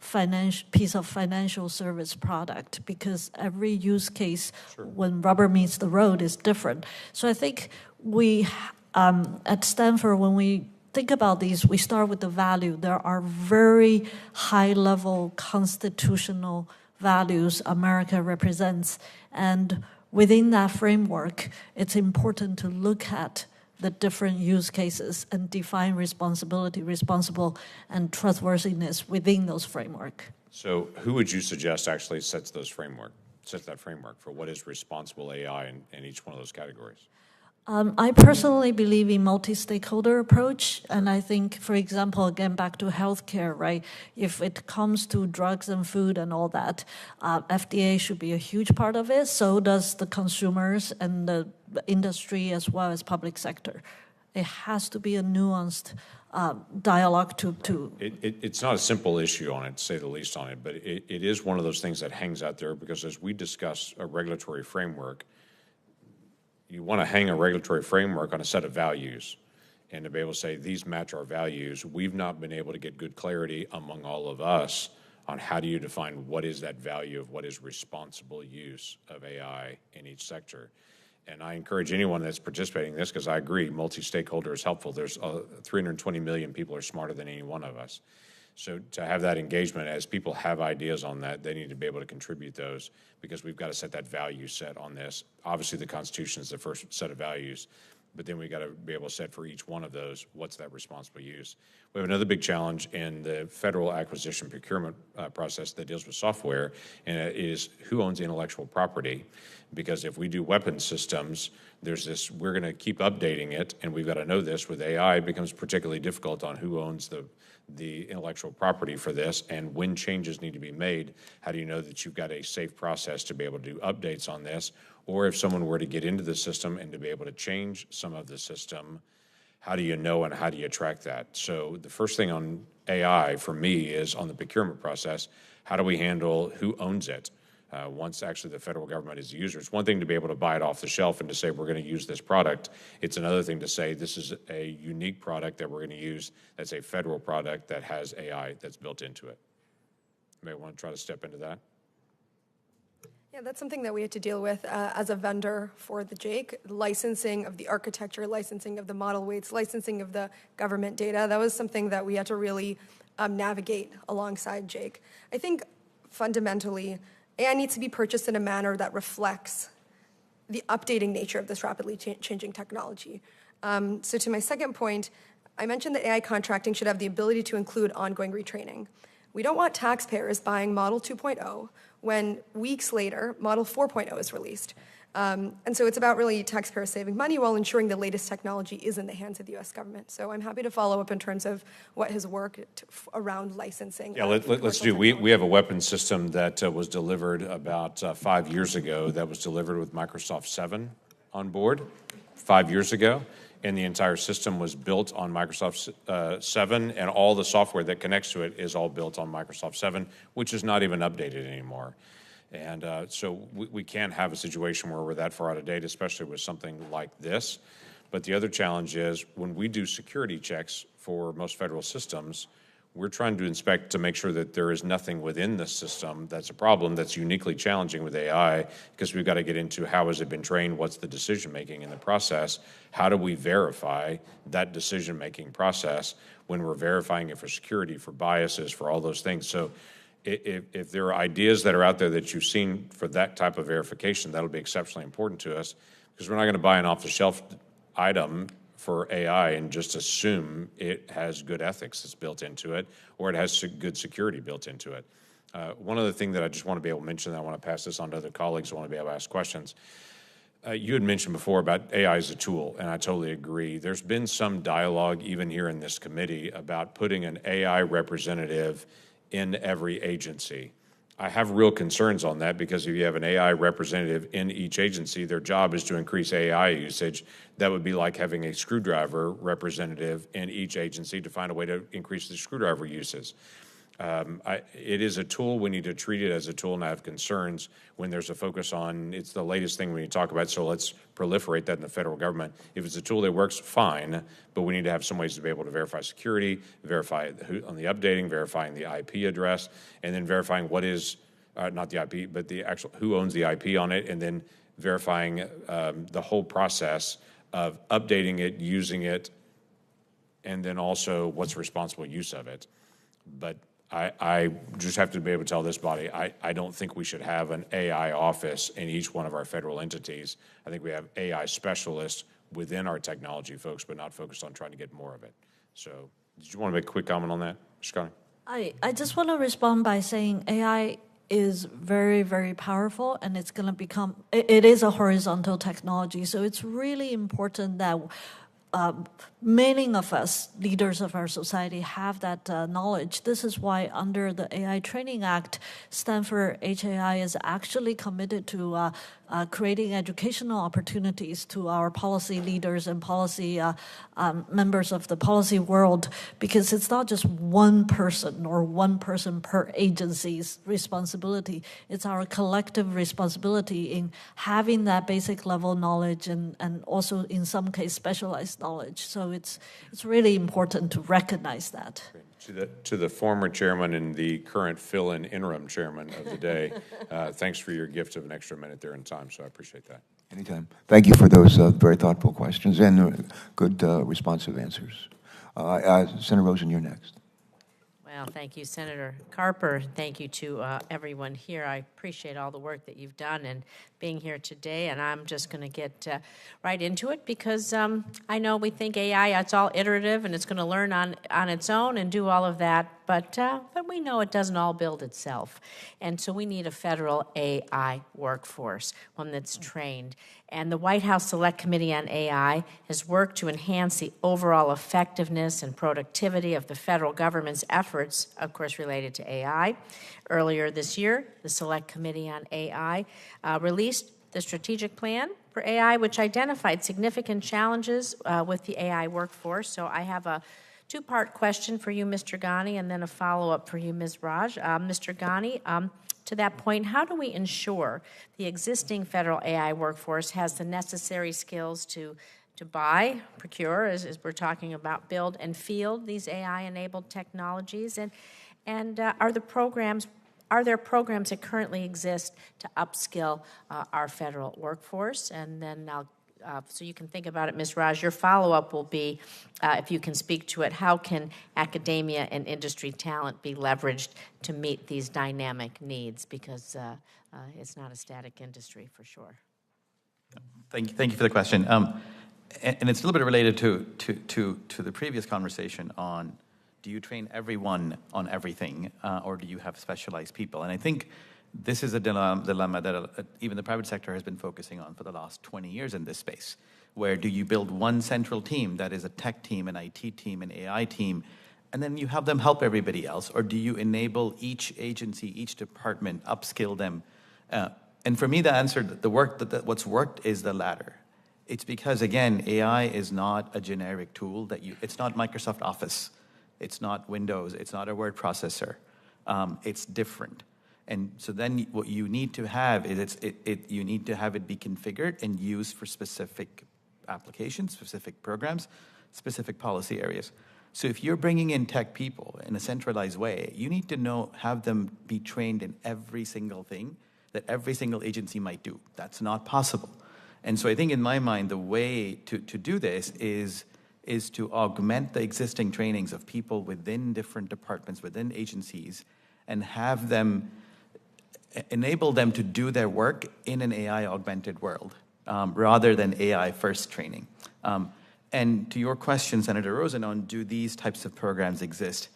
piece of financial service product, because every use case, when rubber meets the road, is different. So I think we, at Stanford, when we think about these, we start with the value. There are very high-level constitutional values America represents, and within that framework, it's important to look at the different use cases and define responsibility, responsible, and trustworthiness within those framework. So who would you suggest actually sets that framework for what is responsible AI in each one of those categories? I personally believe in multi-stakeholder approach, and I think, for example, again, back to healthcare, right? If it comes to drugs and food and all that, FDA should be a huge part of it. So does the consumers and the industry as well as public sector. It has to be a nuanced dialogue to. It's not a simple issue on it, to say the least on it, but it is one of those things that hangs out there because as we discuss a regulatory framework, you want to hang a regulatory framework on a set of values and to be able to say these match our values. We've not been able to get good clarity among all of us on how do you define what is that value of what is responsible use of AI in each sector. And I encourage anyone that's participating in this, because I agree, multi-stakeholder is helpful. There's 320 million people are smarter than any one of us. So to have that engagement, as people have ideas on that, they need to be able to contribute those because we've got to set that value set on this. Obviously, the Constitution is the first set of values, but then we've got to be able to set for each one of those, what's that responsible use. We have another big challenge in the federal acquisition procurement process that deals with software, and it is who owns the intellectual property. Because if we do weapon systems, there's this, we're going to keep updating it, and we've got to know this. With AI, it becomes particularly difficult on who owns the intellectual property for this, and when changes need to be made, how do you know that you've got a safe process to be able to do updates on this? Or if someone were to get into the system and to be able to change some of the system, how do you know and how do you track that? So the first thing on AI for me is on the procurement process, how do we handle who owns it? Once actually the federal government is the user. It's one thing to be able to buy it off the shelf and to say we're going to use this product. It's another thing to say this is a unique product that we're going to use that's a federal product that has AI that's built into it. You may want to try to step into that. Yeah, that's something that we had to deal with as a vendor for the JAIC. Licensing of the architecture, licensing of the model weights, licensing of the government data. That was something that we had to really navigate alongside JAIC. I think fundamentally, AI needs to be purchased in a manner that reflects the updating nature of this rapidly changing technology. So to my second point, I mentioned that AI contracting should have the ability to include ongoing retraining. We don't want taxpayers buying Model 2.0 when weeks later, Model 4.0 is released. And so it's about really taxpayers saving money while ensuring the latest technology is in the hands of the U.S. government. So I'm happy to follow up in terms of what has worked around licensing. Yeah, let's do. We have a weapon system that was delivered about 5 years ago that was delivered with Microsoft 7 on board 5 years ago. And the entire system was built on Microsoft 7, and all the software that connects to it is all built on Microsoft 7, which is not even updated anymore. And so we can't have a situation where we're that far out of date, especially with something like this. But the other challenge is when we do security checks for most federal systems, we're trying to inspect to make sure that there is nothing within the system that's a problem that's uniquely challenging with AI, because we've got to get into how has it been trained, what's the decision-making in the process, how do we verify that decision-making process when we're verifying it for security, for biases, for all those things. So if there are ideas that are out there that you've seen for that type of verification, that'll be exceptionally important to us, because we're not going to buy an off-the-shelf item for AI and just assume it has good ethics that's built into it or it has good security built into it. One other thing that I just want to be able to mention, and I want to pass this on to other colleagues who want to be able to ask questions. You had mentioned before about AI as a tool, and I totally agree. There's been some dialogue even here in this committee about putting an AI representative in every agency. I have real concerns on that because if you have an AI representative in each agency, their job is to increase AI usage. That would be like having a screwdriver representative in each agency to find a way to increase the screwdriver uses. It is a tool. We need to treat it as a tool, and I have concerns when there's a focus on it's the latest thing we need to talk about, so let's proliferate that in the federal government. If it's a tool that works, fine, but we need to have some ways to be able to verify security, verify on the updating, verifying the IP address, and then verifying what is, not the IP, but the actual, who owns the IP on it, and then verifying the whole process of updating it, using it, and then also what's responsible use of it. But I just have to be able to tell this body, I don't think we should have an AI office in each one of our federal entities. I think we have AI specialists within our technology folks, but not focused on trying to get more of it. So did you want to make a quick comment on that, Mr. Ghani? I just want to respond by saying AI is very, very powerful, and it's going to become, it is a horizontal technology. So it's really important that many of us, leaders of our society, have that knowledge. This is why under the AI Training Act, Stanford HAI is actually committed to creating educational opportunities to our policy leaders and policy members of the policy world, because it's not just one person or one person per agency's responsibility. It's our collective responsibility in having that basic level knowledge and also in some case specialized knowledge. So it's really important to recognize that. To the former chairman and the current fill-in interim chairman of the day, thanks for your gift of an extra minute there in time, so I appreciate that. Anytime. Thank you for those very thoughtful questions and good responsive answers. Senator Rosen, you're next. Well, thank you, Senator Carper. Thank you to everyone here. I appreciate all the work that you've done and being here today, and I'm just going to get right into it because I know we think AI, it's all iterative and it's going to learn on its own and do all of that, but we know it doesn't all build itself. And so we need a federal AI workforce, one that's trained. And the White House Select Committee on AI has worked to enhance the overall effectiveness and productivity of the federal government's efforts, of course, related to AI. Earlier this year, the Select Committee on AI released the strategic plan for AI, which identified significant challenges with the AI workforce. So I have a two-part question for you, Mr. Ghani, and then a follow-up for you, Ms. Raj. Mr. Ghani, to that point, how do we ensure the existing federal AI workforce has the necessary skills to buy, procure, as we're talking about, build and field these AI-enabled technologies? And are there programs that currently exist to upskill our federal workforce? And then so you can think about it, Ms. Raj, your follow-up will be, if you can speak to it, how can academia and industry talent be leveraged to meet these dynamic needs? Because it's not a static industry, for sure. Thank you for the question. And it's a little bit related to the previous conversation on, do you train everyone on everything, or do you have specialized people? And I think this is a dilemma that even the private sector has been focusing on for the last 20 years in this space. Where do you build one central team that is a tech team, an IT team, an AI team, and then you have them help everybody else? Or do you enable each agency, each department, upskill them? And for me, the answer, what's worked is the latter. It's because, again, AI is not a generic tool it's not Microsoft Office. It's not Windows. It's not a word processor. It's different. And so then what you need to have is you need to have it be configured and used for specific applications, specific programs, specific policy areas. So if you're bringing in tech people in a centralized way, you need to have them be trained in every single thing that every single agency might do. That's not possible. And so I think in my mind, the way to do this is to augment the existing trainings of people within different departments, within agencies, and have them enable them to do their work in an AI-augmented world, rather than AI-first training. And to your question, Senator Rosen, on do these types of programs exist?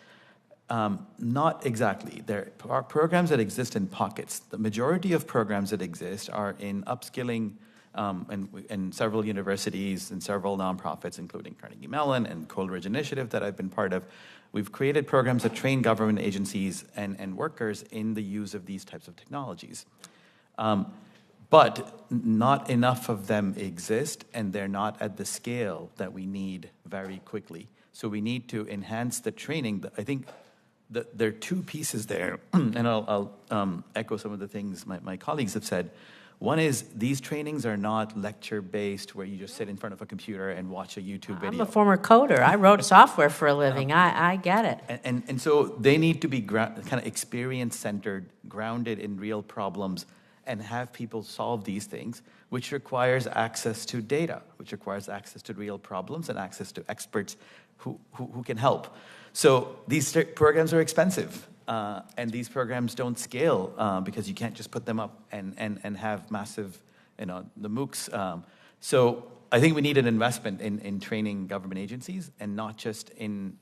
Not exactly. There are programs that exist in pockets. The majority of programs that exist are in upskilling and several universities and several nonprofits, including Carnegie Mellon and Coleridge Initiative that I've been part of. We've created programs that train government agencies and workers in the use of these types of technologies. But not enough of them exist, and they're not at the scale that we need very quickly. So we need to enhance the training. I think there are two pieces there, and I'll echo some of the things my colleagues have said. One is these trainings are not lecture-based where you just sit in front of a computer and watch a YouTube video. I'm a former coder. I wrote software for a living. I get it. And so they need to be kind of experience-centered, grounded in real problems, and have people solve these things, which requires access to data, which requires access to real problems and access to experts who can help. So these programs are expensive. And these programs don't scale because you can't just put them up and have massive, the MOOCs. So I think we need an investment in training government agencies, and not just in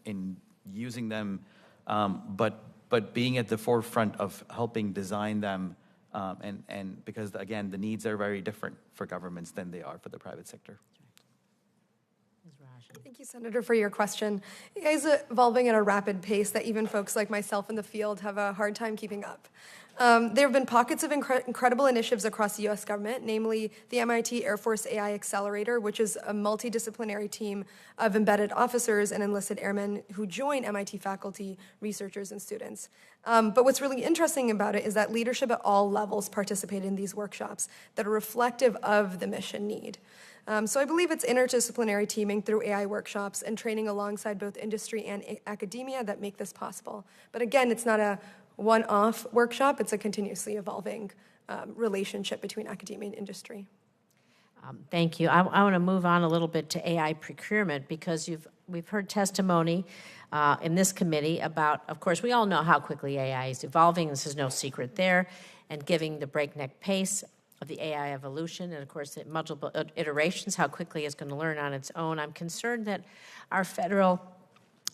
using them, but being at the forefront of helping design them, and because, again, the needs are very different for governments than they are for the private sector. Thank you, Senator, for your question. AI is evolving at a rapid pace that even folks like myself in the field have a hard time keeping up. There have been pockets of incredible initiatives across the U.S. government, namely the MIT Air Force AI Accelerator, which is a multidisciplinary team of embedded officers and enlisted airmen who join MIT faculty, researchers, and students. But what's really interesting about it is that leadership at all levels participate in these workshops that are reflective of the mission need. So I believe it's interdisciplinary teaming through AI workshops and training alongside both industry and academia that make this possible. But again, it's not a one-off workshop. It's a continuously evolving relationship between academia and industry. Thank you. I want to move on a little bit to AI procurement, because we've heard testimony in this committee about, of course, we all know how quickly AI is evolving. This is no secret there, and giving the breakneck pace of the AI evolution, and of course, the multiple iterations, how quickly it's going to learn on its own. I'm concerned that our federal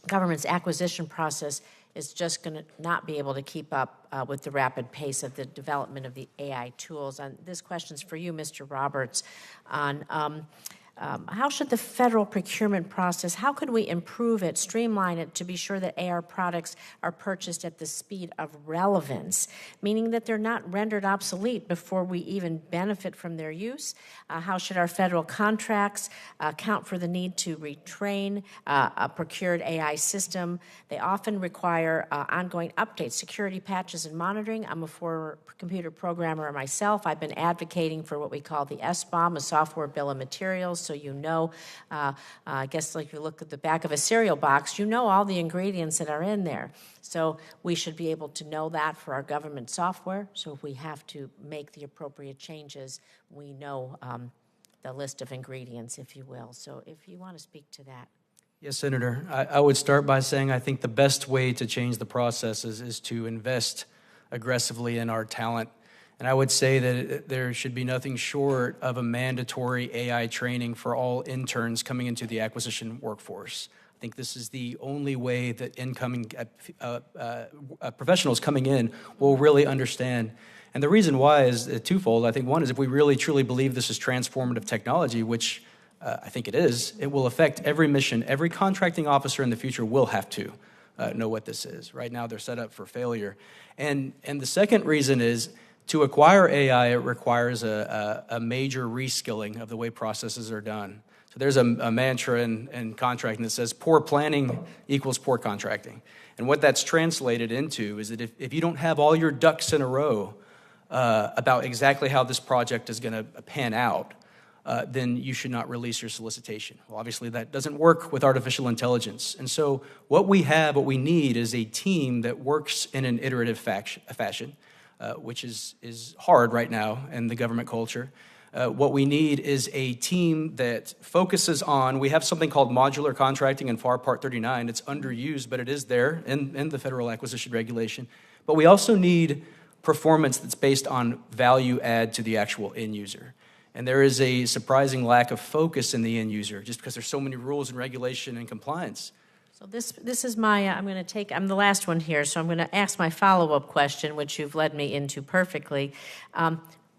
government's acquisition process is just going to not be able to keep up with the rapid pace of the development of the AI tools. And this question's for you, Mr. Roberts, on how should the federal procurement process, how could we improve it, streamline it to be sure that AR products are purchased at the speed of relevance, meaning that they're not rendered obsolete before we even benefit from their use? How should our federal contracts account for the need to retrain a procured AI system? They often require ongoing updates, security patches, and monitoring. I'm a former computer programmer myself. I've been advocating for what we call the SBOM, a software bill of materials. So you know, I guess like you look at the back of a cereal box, you know all the ingredients that are in there. So we should be able to know that for our government software. So if we have to make the appropriate changes, we know the list of ingredients, if you will. So if you want to speak to that. Yes, Senator. I would start by saying I think the best way to change the processes is to invest aggressively in our talent. And I would say that there should be nothing short of a mandatory AI training for all interns coming into the acquisition workforce. I think this is the only way that incoming professionals coming in will really understand. And the reason why is twofold. I think one is if we really truly believe this is transformative technology, which I think it is, it will affect every mission. Every contracting officer in the future will have to know what this is. Right now they're set up for failure. And the second reason is, to acquire AI, it requires a major reskilling of the way processes are done. So there's a mantra in contracting that says poor planning equals poor contracting. And what that's translated into is that if you don't have all your ducks in a row about exactly how this project is going to pan out, then you should not release your solicitation. Well, obviously that doesn't work with artificial intelligence. And so what we need is a team that works in an iterative fashion. Which is hard right now in the government culture. What we need is a team that focuses on, we have something called modular contracting in FAR Part 39. It's underused, but it is there in the federal acquisition regulation. But we also need performance that's based on value add to the actual end user. And there is a surprising lack of focus in the end user just because there's so many rules and regulation and compliance. So this is my, I'm the last one here, so I'm going to ask my follow-up question, which you've led me into perfectly.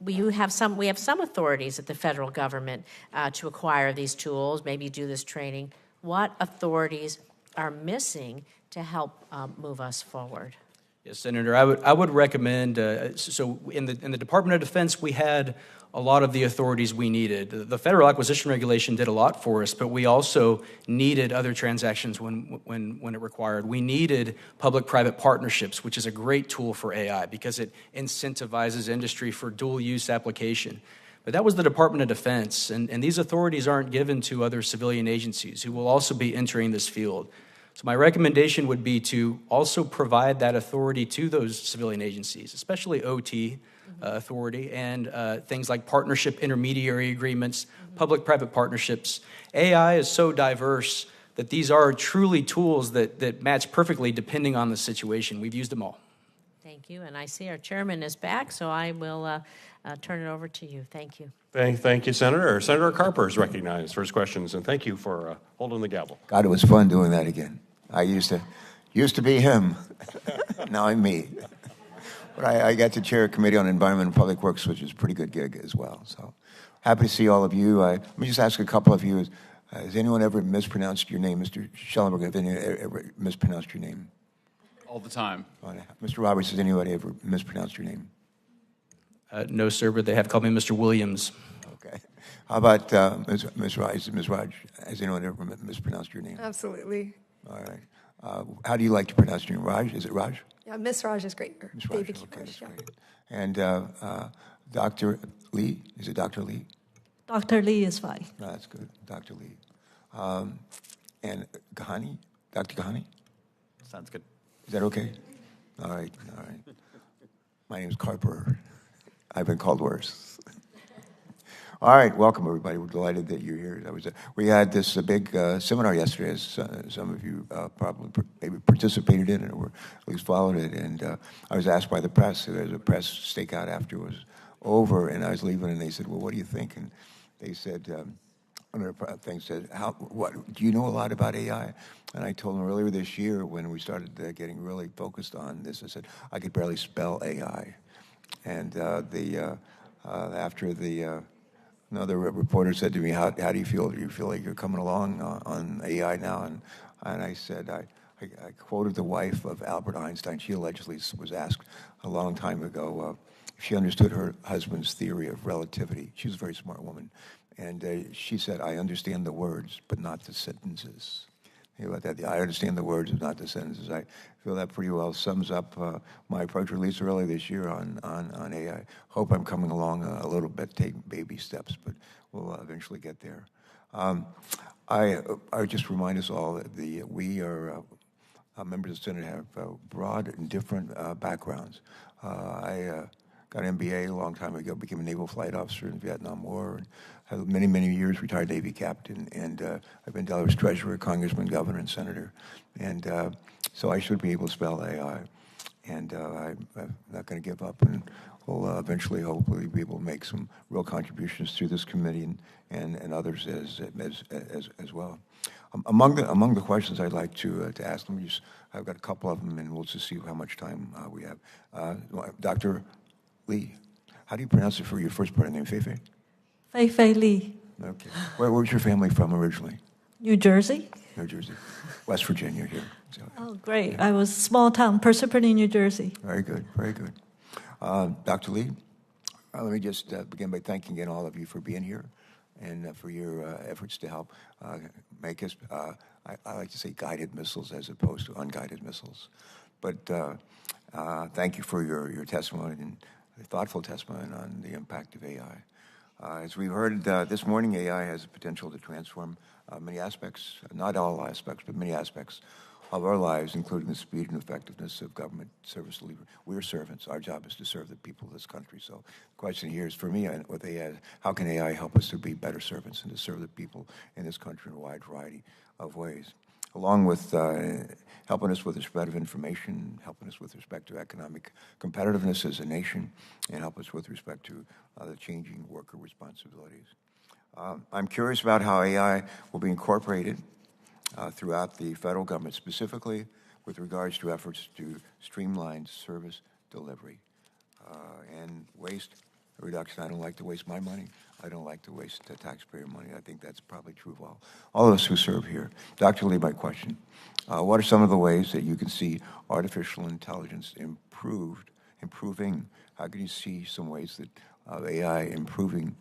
We have some authorities at the federal government to acquire these tools, maybe do this training. What authorities are missing to help move us forward? Yes, Senator, I would recommend, so in the Department of Defense, we had a lot of the authorities we needed. The federal acquisition regulation did a lot for us, but we also needed other transactions when it required. We needed public-private partnerships, which is a great tool for AI because it incentivizes industry for dual-use application. But that was the Department of Defense, and these authorities aren't given to other civilian agencies who will also be entering this field. So my recommendation would be to also provide that authority to those civilian agencies, especially OT authority, and things like partnership intermediary agreements, public-private partnerships. AI is so diverse that these are truly tools that match perfectly depending on the situation. We've used them all. Thank you. And I see our chairman is back, so I will turn it over to you. Thank you. Thank you, Senator. Senator Carper is recognized for his questions, and thank you for holding the gavel. God, it was fun doing that again. I used to be him. Now I'm me. But I got to chair a committee on environment and public works, which is a pretty good gig as well. So happy to see all of you. Let me just ask a couple of you. Has anyone ever mispronounced your name? Mr. Shellenberger, have anyone ever mispronounced your name? All the time. Mr. Roberts, has anybody ever mispronounced your name? No, sir, but they have called me Mr. Williams. Okay. How about Ms. Raj? Ms. Raj, has anyone ever mispronounced your name? Absolutely. All right. How do you like to pronounce your name? Raj? Is it Raj? Yeah, Miss Raj is great. Or Ms. Raj, Devaki okay, Raj, that's yeah. great. And Dr. Lee, is it Dr. Lee? Dr. Lee is fine. No, that's good, Dr. Lee. And Ghani, Dr. Ghani? Sounds good. Is that okay? All right, all right. My name's Carper. I've been called worse. All right, welcome everybody. We're delighted that you're here. We had this big seminar yesterday, as some of you probably maybe participated in it or at least followed it. And I was asked by the press. There was a press stakeout after it was over, and I was leaving, and they said, "Well, what do you think?" And they said, one of the things said, "What do you know a lot about AI?" And I told them earlier this year when we started getting really focused on this, I said I could barely spell AI. And after another reporter said to me, how do you feel? Do you feel like you're coming along on AI now? And I said, I quoted the wife of Albert Einstein. She allegedly was asked a long time ago if she understood her husband's theory of relativity. She was a very smart woman. And she said, I understand the words, but not the sentences. Think about that. I understand the words, but not the sentences. I feel that pretty well sums up my approach, released earlier this year on AI. Hope I'm coming along a little bit, taking baby steps, but we'll eventually get there. I would just remind us all that we are members of the Senate have broad and different backgrounds. I got an MBA a long time ago, became a naval flight officer in the Vietnam War, and had many, many years retired Navy captain, and I've been Delaware's treasurer, congressman, governor, and senator. And so I should be able to spell AI. And I'm not going to give up, and we'll eventually, hopefully, be able to make some real contributions through this committee and others as well. Among the questions I'd like to ask, I've got a couple of them, and we'll just see how much time we have. Dr. Lee, how do you pronounce it for your first part of the name, Fei-Fei? Fei-Fei Li. Okay. Where's your family from originally? New Jersey. New Jersey. West Virginia here. So, Oh, great. Yeah. I was small town, Parsippany, New Jersey. Very good, very good. Dr. Lee, let me just begin by thanking again all of you for being here and for your efforts to help make us, I like to say guided missiles as opposed to unguided missiles. But thank you for your testimony and thoughtful testimony on the impact of AI. As we've heard this morning, AI has the potential to transform many aspects, not all aspects, but many aspects of our lives, including the speed and effectiveness of government service delivery. We're servants. Our job is to serve the people of this country. So the question here is, for me, with AI, how can AI help us to be better servants and to serve the people in this country in a wide variety of ways? Along with helping us with the spread of information, helping us with respect to economic competitiveness as a nation, and help us with respect to the changing worker responsibilities. I'm curious about how AI will be incorporated throughout the federal government, specifically with regards to efforts to streamline service delivery and waste reduction. I don't like to waste my money. I don't like to waste taxpayer money. I think that's probably true of all of us who serve here. Dr. Lee, my question. What are some of the ways that you can see artificial intelligence improving? How can you see some ways that AI improving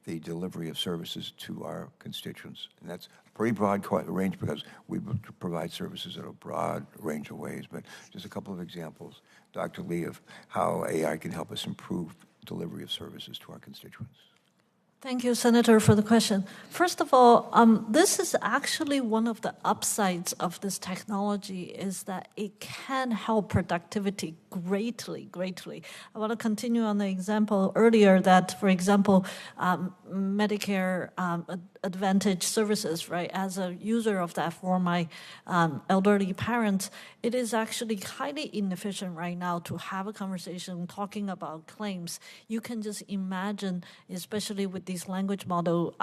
the delivery of services to our constituents? And that's a pretty broad range because we provide services in a broad range of ways. But just a couple of examples, Dr. Lee, of how AI can help us improve delivery of services to our constituents. Thank you, Senator, for the question. First of all, this is actually one of the upsides of this technology is that it can help productivity greatly. I want to continue on the example earlier that, for example, Medicare Advantage services, right? As a user of that for my elderly parents, it is actually highly inefficient right now to have a conversation talking about claims. You can just imagine, especially with this language model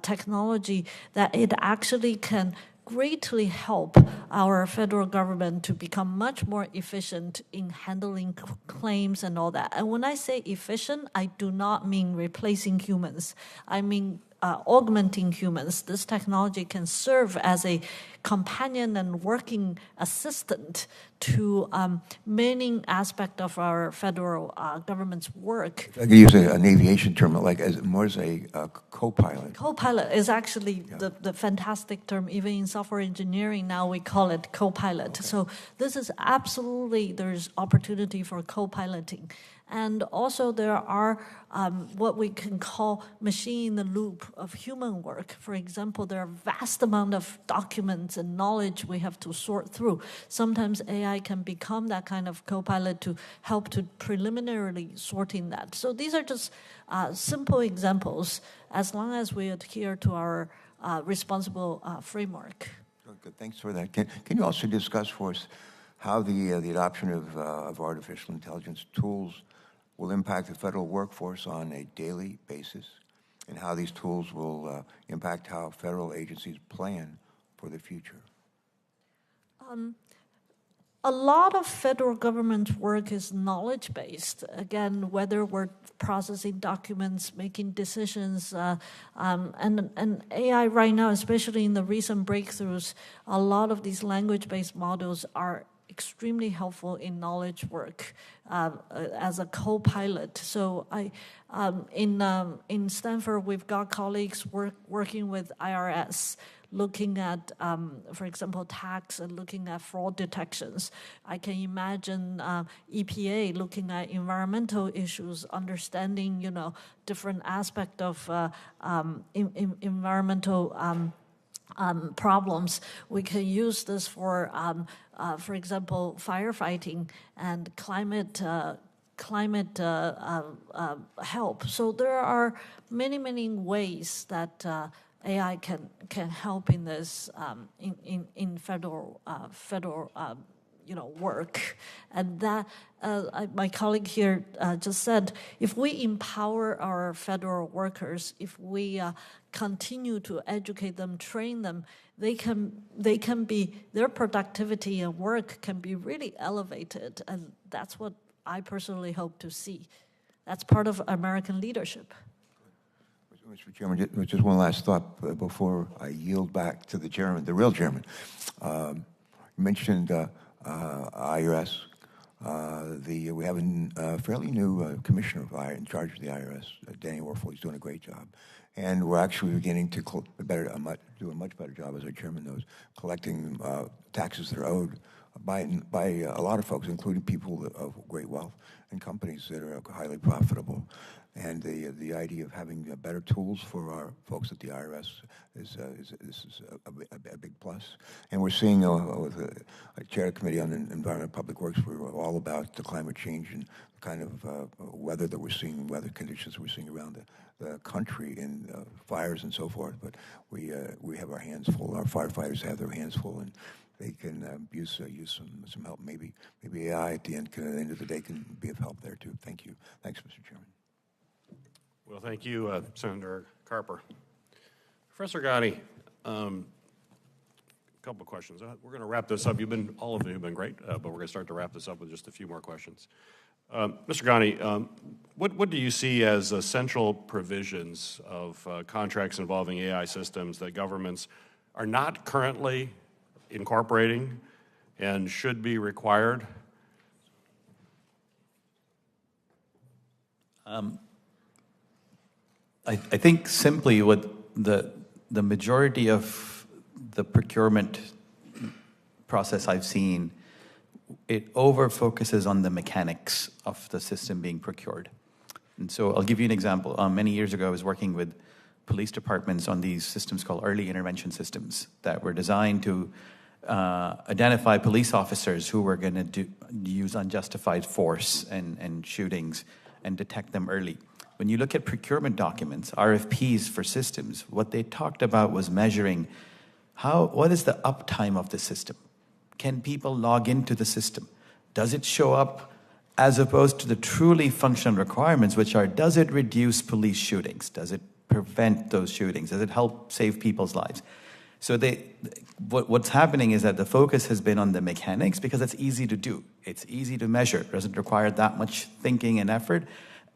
technology, that it actually can greatly help our federal government to become much more efficient in handling claims and all that. And when I say efficient, I do not mean replacing humans. I mean augmenting humans. This technology can serve as a companion and working assistant to many aspects of our federal government's work. I could use an aviation term, like more as a co-pilot. Co-pilot is actually the fantastic term. Even in software engineering now we call it co-pilot. Okay. So this is absolutely, there's opportunity for co-piloting. And also there are what we can call machine in the loop of human work. For example, there are vast amount of documents and knowledge we have to sort through. Sometimes AI can become that kind of co-pilot to help to preliminarily sorting that. So these are just simple examples as long as we adhere to our responsible framework. Good, thanks for that. Can you also discuss for us how the adoption of artificial intelligence tools will impact the federal workforce on a daily basis, and how these tools will impact how federal agencies plan for the future? A lot of federal government work is knowledge-based. Again, whether we're processing documents, making decisions, and AI right now, especially in the recent breakthroughs, a lot of these language-based models are extremely helpful in knowledge work as a co-pilot. So in Stanford, we've got colleagues working with IRS, looking at, for example, tax and looking at fraud detections. I can imagine EPA looking at environmental issues, understanding, different aspect of environmental problems. We can use this for example, firefighting and climate help. So there are many ways that AI can help in this in federal work, and that my colleague here just said, if we empower our federal workers, if we continue to educate them, train them, they can be, their productivity and work can be really elevated, and that's what I personally hope to see. That's part of American leadership. Mr. Chairman, just one last thought before I yield back to the chairman, the real chairman. You mentioned IRS. We have a fairly new commissioner in charge of the IRS, Danny Warfel. He's doing a great job. And we're actually beginning to do a much better job, as our chairman knows, collecting taxes that are owed by a lot of folks, including people of great wealth and companies that are highly profitable. And the idea of having better tools for our folks at the IRS is a big plus. And we're seeing, with I chair a committee on Environment and Public Works, we're all about the climate change and the kind of weather that we're seeing, weather conditions we're seeing around the country, and fires and so forth. But we have our hands full. Our firefighters have their hands full, and they can use some help. Maybe AI at the end of the day can be of help there too. Thank you. Thanks, Mr. Chairman. Well, thank you, Senator Carper. Professor Ghani, a couple of questions. We're going to wrap this up. All of you have been great, but we're going to start to wrap this up with just a few more questions. Mr. Ghani, what do you see as essential provisions of contracts involving AI systems that governments are not currently incorporating and should be required? I think simply what the majority of the procurement process I've seen, it over-focuses on the mechanics of the system being procured. And so I'll give you an example. Many years ago, I was working with police departments on these systems called early intervention systems that were designed to identify police officers who were going to use unjustified force and shootings and detect them early. When you look at procurement documents, RFPs for systems, what they talked about was measuring what is the uptime of the system? Can people log into the system? Does it show up, as opposed to the truly functional requirements, which are, does it reduce police shootings? Does it prevent those shootings? Does it help save people's lives? So what's happening is that the focus has been on the mechanics because it's easy to do. It's easy to measure. It doesn't require that much thinking and effort.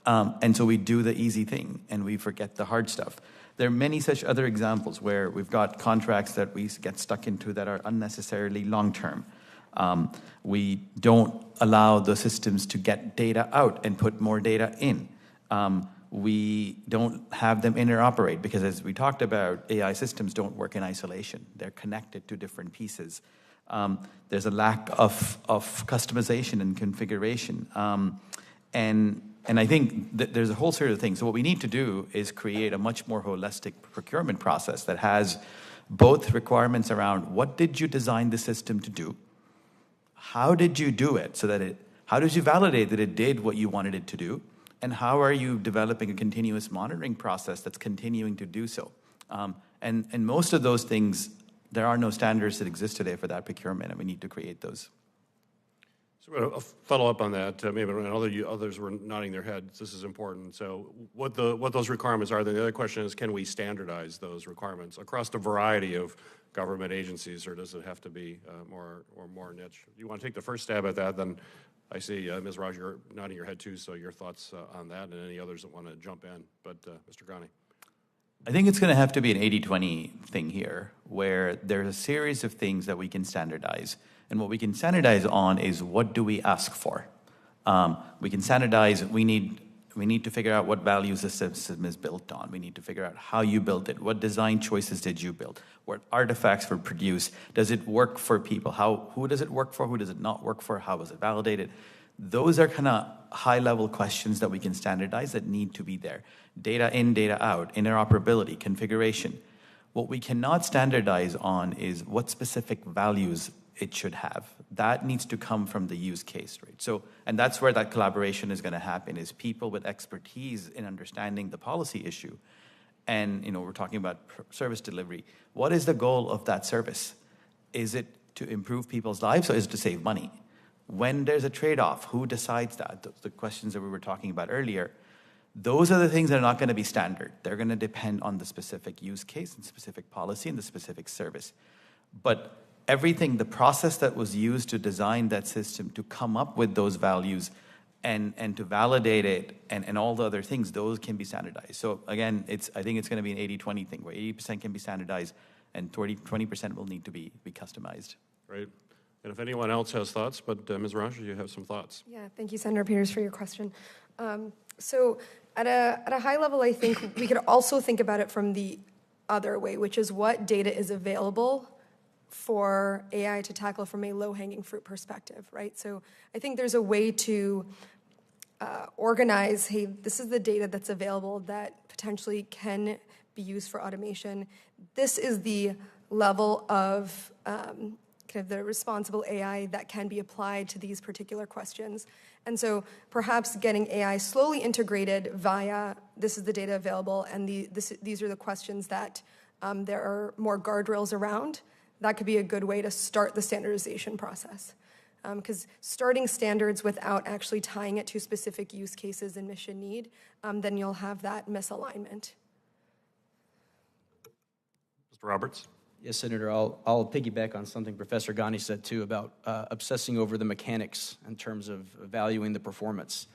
And so we do the easy thing and we forget the hard stuff. There are many such other examples where we've got contracts that we get stuck into that are unnecessarily long-term. We don't allow the systems to get data out and put more data in. We don't have them interoperate because, as we talked about, AI systems don't work in isolation. They're connected to different pieces. There's a lack of customization and configuration. And I think that there's a whole series of things. So what we need to do is create a much more holistic procurement process that has both requirements around what did you design the system to do? How did you do it how did you validate that it did what you wanted it to do? And how are you developing a continuous monitoring process that's continuing to do so? And most of those things, there are no standards that exist today for that procurement, and we need to create those. So a follow-up on that, maybe others were nodding their heads. This is important. So what those requirements are, then the other question is, can we standardize those requirements across a variety of government agencies, or does it have to be more niche? You want to take the first stab at that, then I see Ms. Raj, you're nodding your head too, so your thoughts on that and any others that want to jump in. But Mr. Ghani. I think it's going to have to be an 80-20 thing here, where there's a series of things that we can standardize. And what we can standardize on is, what do we ask for? We can standardize, we need to figure out what values the system is built on. We need to figure out how you built it. What design choices did you build? What artifacts were produced? Does it work for people? Who does it work for? Who does it not work for? How was it validated? Those are kind of high-level questions that we can standardize that need to be there. Data in, data out, interoperability, configuration. What we cannot standardize on is what specific values it should have. That needs to come from the use case, right? So, and that's where that collaboration is going to happen, is people with expertise in understanding the policy issue. And, we're talking about service delivery. What is the goal of that service? Is it to improve people's lives, or is it to save money? When there's a trade-off, who decides that? The questions that we were talking about earlier, those are the things that are not going to be standard. They're going to depend on the specific use case and specific policy and the specific service. But everything, the process that was used to design that system to come up with those values and to validate it and all the other things, those can be standardized. So again, I think it's going to be an 80-20 thing, where 80% can be standardized and 20% will need to be customized. Right. And if anyone else has thoughts, but Ms. Raj, you have some thoughts. Yeah, thank you, Senator Peters, for your question. So at a high level, I think we could also think about it from the other way, which is what data is available for AI to tackle from a low-hanging fruit perspective, right? So I think there's a way to organize, hey, this is the data that's available that potentially can be used for automation. This is the level of kind of the responsible AI that can be applied to these particular questions. And so perhaps getting AI slowly integrated via, this is the data available, and these are the questions that there are more guardrails around. That could be a good way to start the standardization process. Because starting standards without actually tying it to specific use cases and mission need, then you'll have that misalignment. Mr. Roberts? Yes, Senator, I'll piggyback on something Professor Ghani said too about obsessing over the mechanics in terms of valuing the performance.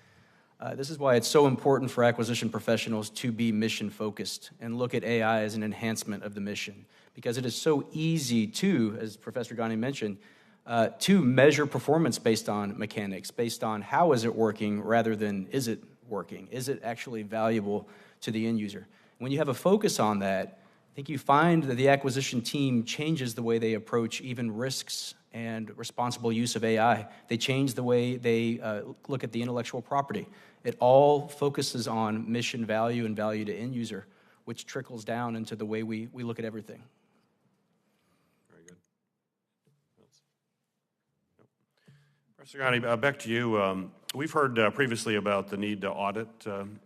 This is why it's so important for acquisition professionals to be mission-focused and look at AI as an enhancement of the mission, because it is so easy to, as Professor Ghani mentioned, to measure performance based on mechanics, based on how is it working rather than is it working? Is it actually valuable to the end user? When you have a focus on that, I think you find that the acquisition team changes the way they approach even risks and responsible use of AI. They change the way they look at the intellectual property. It all focuses on mission value and value to end user, which trickles down into the way we look at everything. Very good. Professor Ghani, back to you. We've heard previously about the need to audit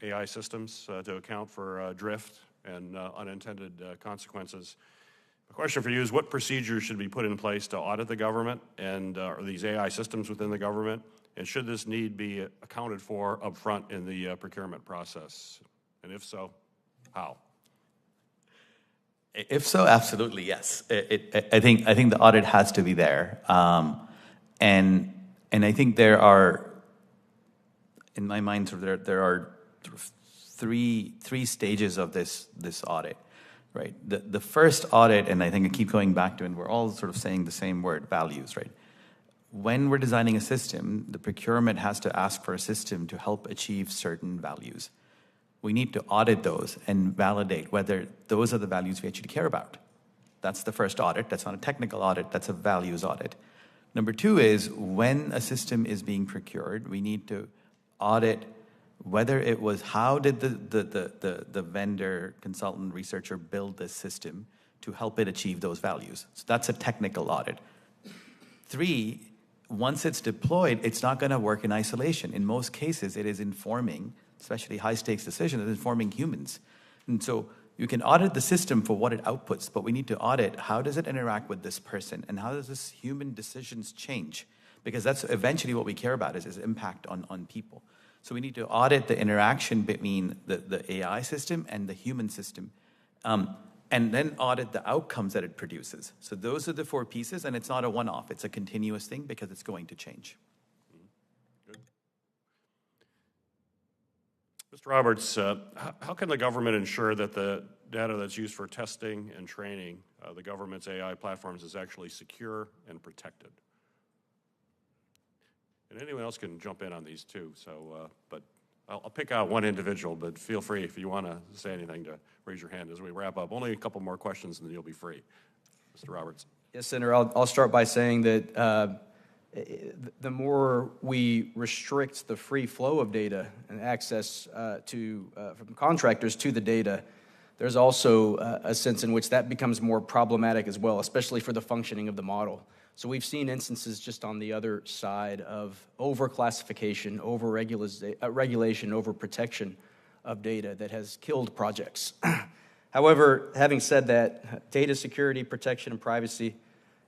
AI systems to account for drift and unintended consequences. The question for you is, what procedures should be put in place to audit the government and or these AI systems within the government? And should this need be accounted for upfront in the procurement process? And if so, how? If so, absolutely, yes. I think the audit has to be there. And I think there are, in my mind, there are three stages of this audit, right? The first audit, and I think I keep going back to, and we're all sort of saying the same word, values, right? When we're designing a system, the procurement has to ask for a system to help achieve certain values. We need to audit those and validate whether those are the values we actually care about. That's the first audit. That's not a technical audit, that's a values audit. Number two is, when a system is being procured, we need to audit whether it was, how did the vendor, consultant, researcher build this system to help it achieve those values. So that's a technical audit. Three, once it's deployed, it's not gonna work in isolation. In most cases, it is informing, especially high-stakes decisions, it's informing humans. And so you can audit the system for what it outputs, but we need to audit how does it interact with this person and how does this human decisions change? Because that's eventually what we care about is impact on people. So we need to audit the interaction between the AI system and the human system, and then audit the outcomes that it produces. So those are the four pieces, and it's not a one-off. It's a continuous thing because it's going to change. Good. Mr. Roberts, how can the government ensure that the data that's used for testing and training the government's AI platforms is actually secure and protected? And anyone else can jump in on these too. So, but I'll pick out one individual, but feel free if you want to say anything to raise your hand as we wrap up. Only a couple more questions and then you'll be free. Mr. Roberts. Yes, Senator, I'll start by saying that the more we restrict the free flow of data and access from contractors to the data, there's also a sense in which that becomes more problematic as well, especially for the functioning of the model. So we've seen instances just on the other side of over-classification, over-regulation, over-protection of data that has killed projects. However, having said that, data security, protection, and privacy,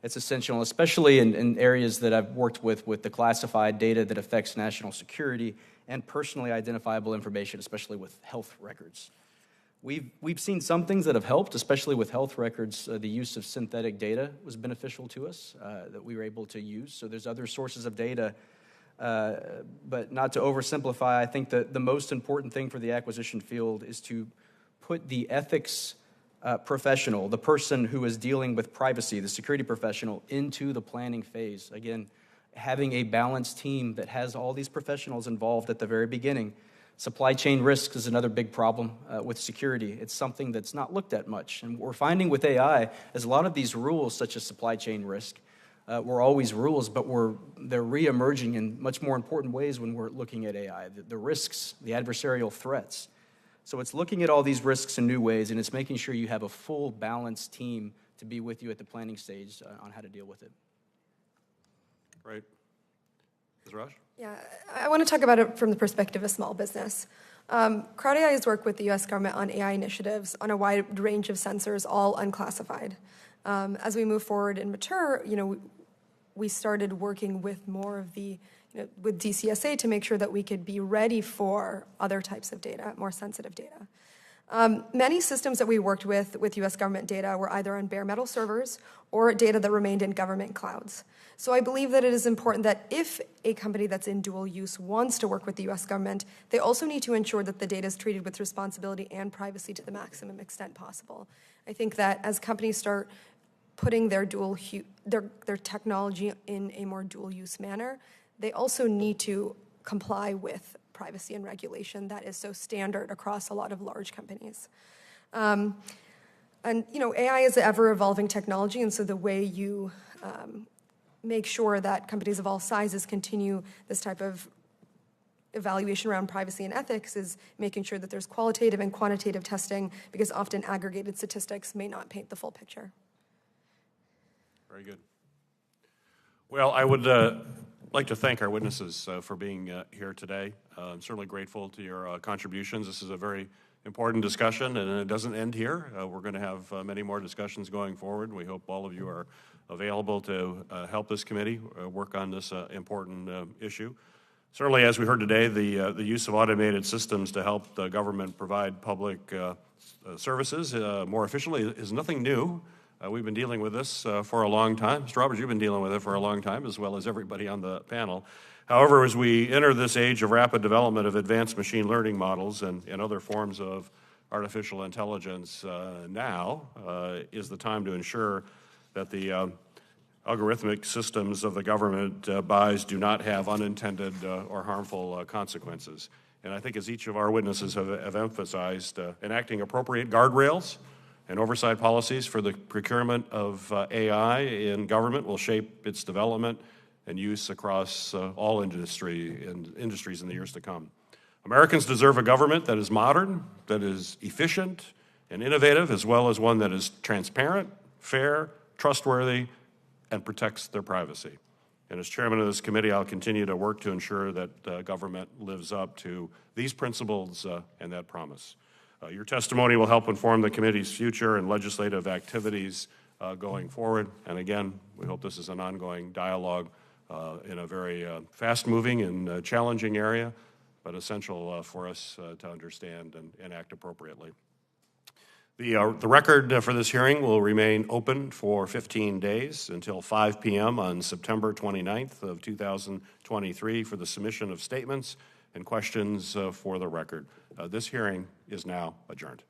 it's essential, especially in areas that I've worked with the classified data that affects national security and personally identifiable information, especially with health records. We've seen some things that have helped, especially with health records. The use of synthetic data was beneficial to us that we were able to use. So there's other sources of data, but not to oversimplify, I think that the most important thing for the acquisition field is to put the ethics professional, the person who is dealing with privacy, the security professional, into the planning phase. Again, having a balanced team that has all these professionals involved at the very beginning. Supply chain risk is another big problem with security. It's something that's not looked at much. And what we're finding with AI is a lot of these rules, such as supply chain risk, were always rules, but they're re-emerging in much more important ways when we're looking at AI. The risks, the adversarial threats. So it's looking at all these risks in new ways, and it's making sure you have a full, balanced team to be with you at the planning stage on how to deal with it. Great. Ms. Raj? Yeah, I want to talk about it from the perspective of small business. CrowdAI has worked with the U.S. government on AI initiatives on a wide range of sensors, all unclassified. As we move forward and mature, we started working with more of the, with DCSA to make sure that we could be ready for other types of data, more sensitive data. Many systems that we worked with U.S. government data were either on bare metal servers or data that remained in government clouds. So I believe that it is important that if a company that's in dual use wants to work with the U.S. government, they also need to ensure that the data is treated with responsibility and privacy to the maximum extent possible. I think that as companies start putting their technology in a more dual use manner, they also need to comply with privacy and regulation that is so standard across a lot of large companies. And AI is an ever-evolving technology, and so the way you make sure that companies of all sizes continue this type of evaluation around privacy and ethics is making sure that there's qualitative and quantitative testing, because often aggregated statistics may not paint the full picture. Very good. Well, I would like to thank our witnesses for being here today. I'm certainly grateful to your contributions. This is a very important discussion, and it doesn't end here. We're going to have many more discussions going forward. We hope all of you are available to help this committee work on this important issue. Certainly, as we heard today, the use of automated systems to help the government provide public services more efficiently is nothing new. We've been dealing with this for a long time. Mr. Roberts, you've been dealing with it for a long time, as well as everybody on the panel. However, as we enter this age of rapid development of advanced machine learning models and other forms of artificial intelligence, now is the time to ensure that the algorithmic systems of the government buys do not have unintended or harmful consequences. And I think, as each of our witnesses have emphasized, enacting appropriate guardrails and oversight policies for the procurement of AI in government will shape its development and use across all industries in the years to come. Americans deserve a government that is modern, that is efficient and innovative, as well as one that is transparent, fair, trustworthy, and protects their privacy. And as chairman of this committee, I'll continue to work to ensure that government lives up to these principles and that promise. Your testimony will help inform the committee's future and legislative activities going forward. And again, we hope this is an ongoing dialogue in a very fast-moving and challenging area, but essential for us to understand and act appropriately. The record for this hearing will remain open for 15 days until 5 p.m. on September 29th of 2023 for the submission of statements and questions for the record. This hearing is now adjourned.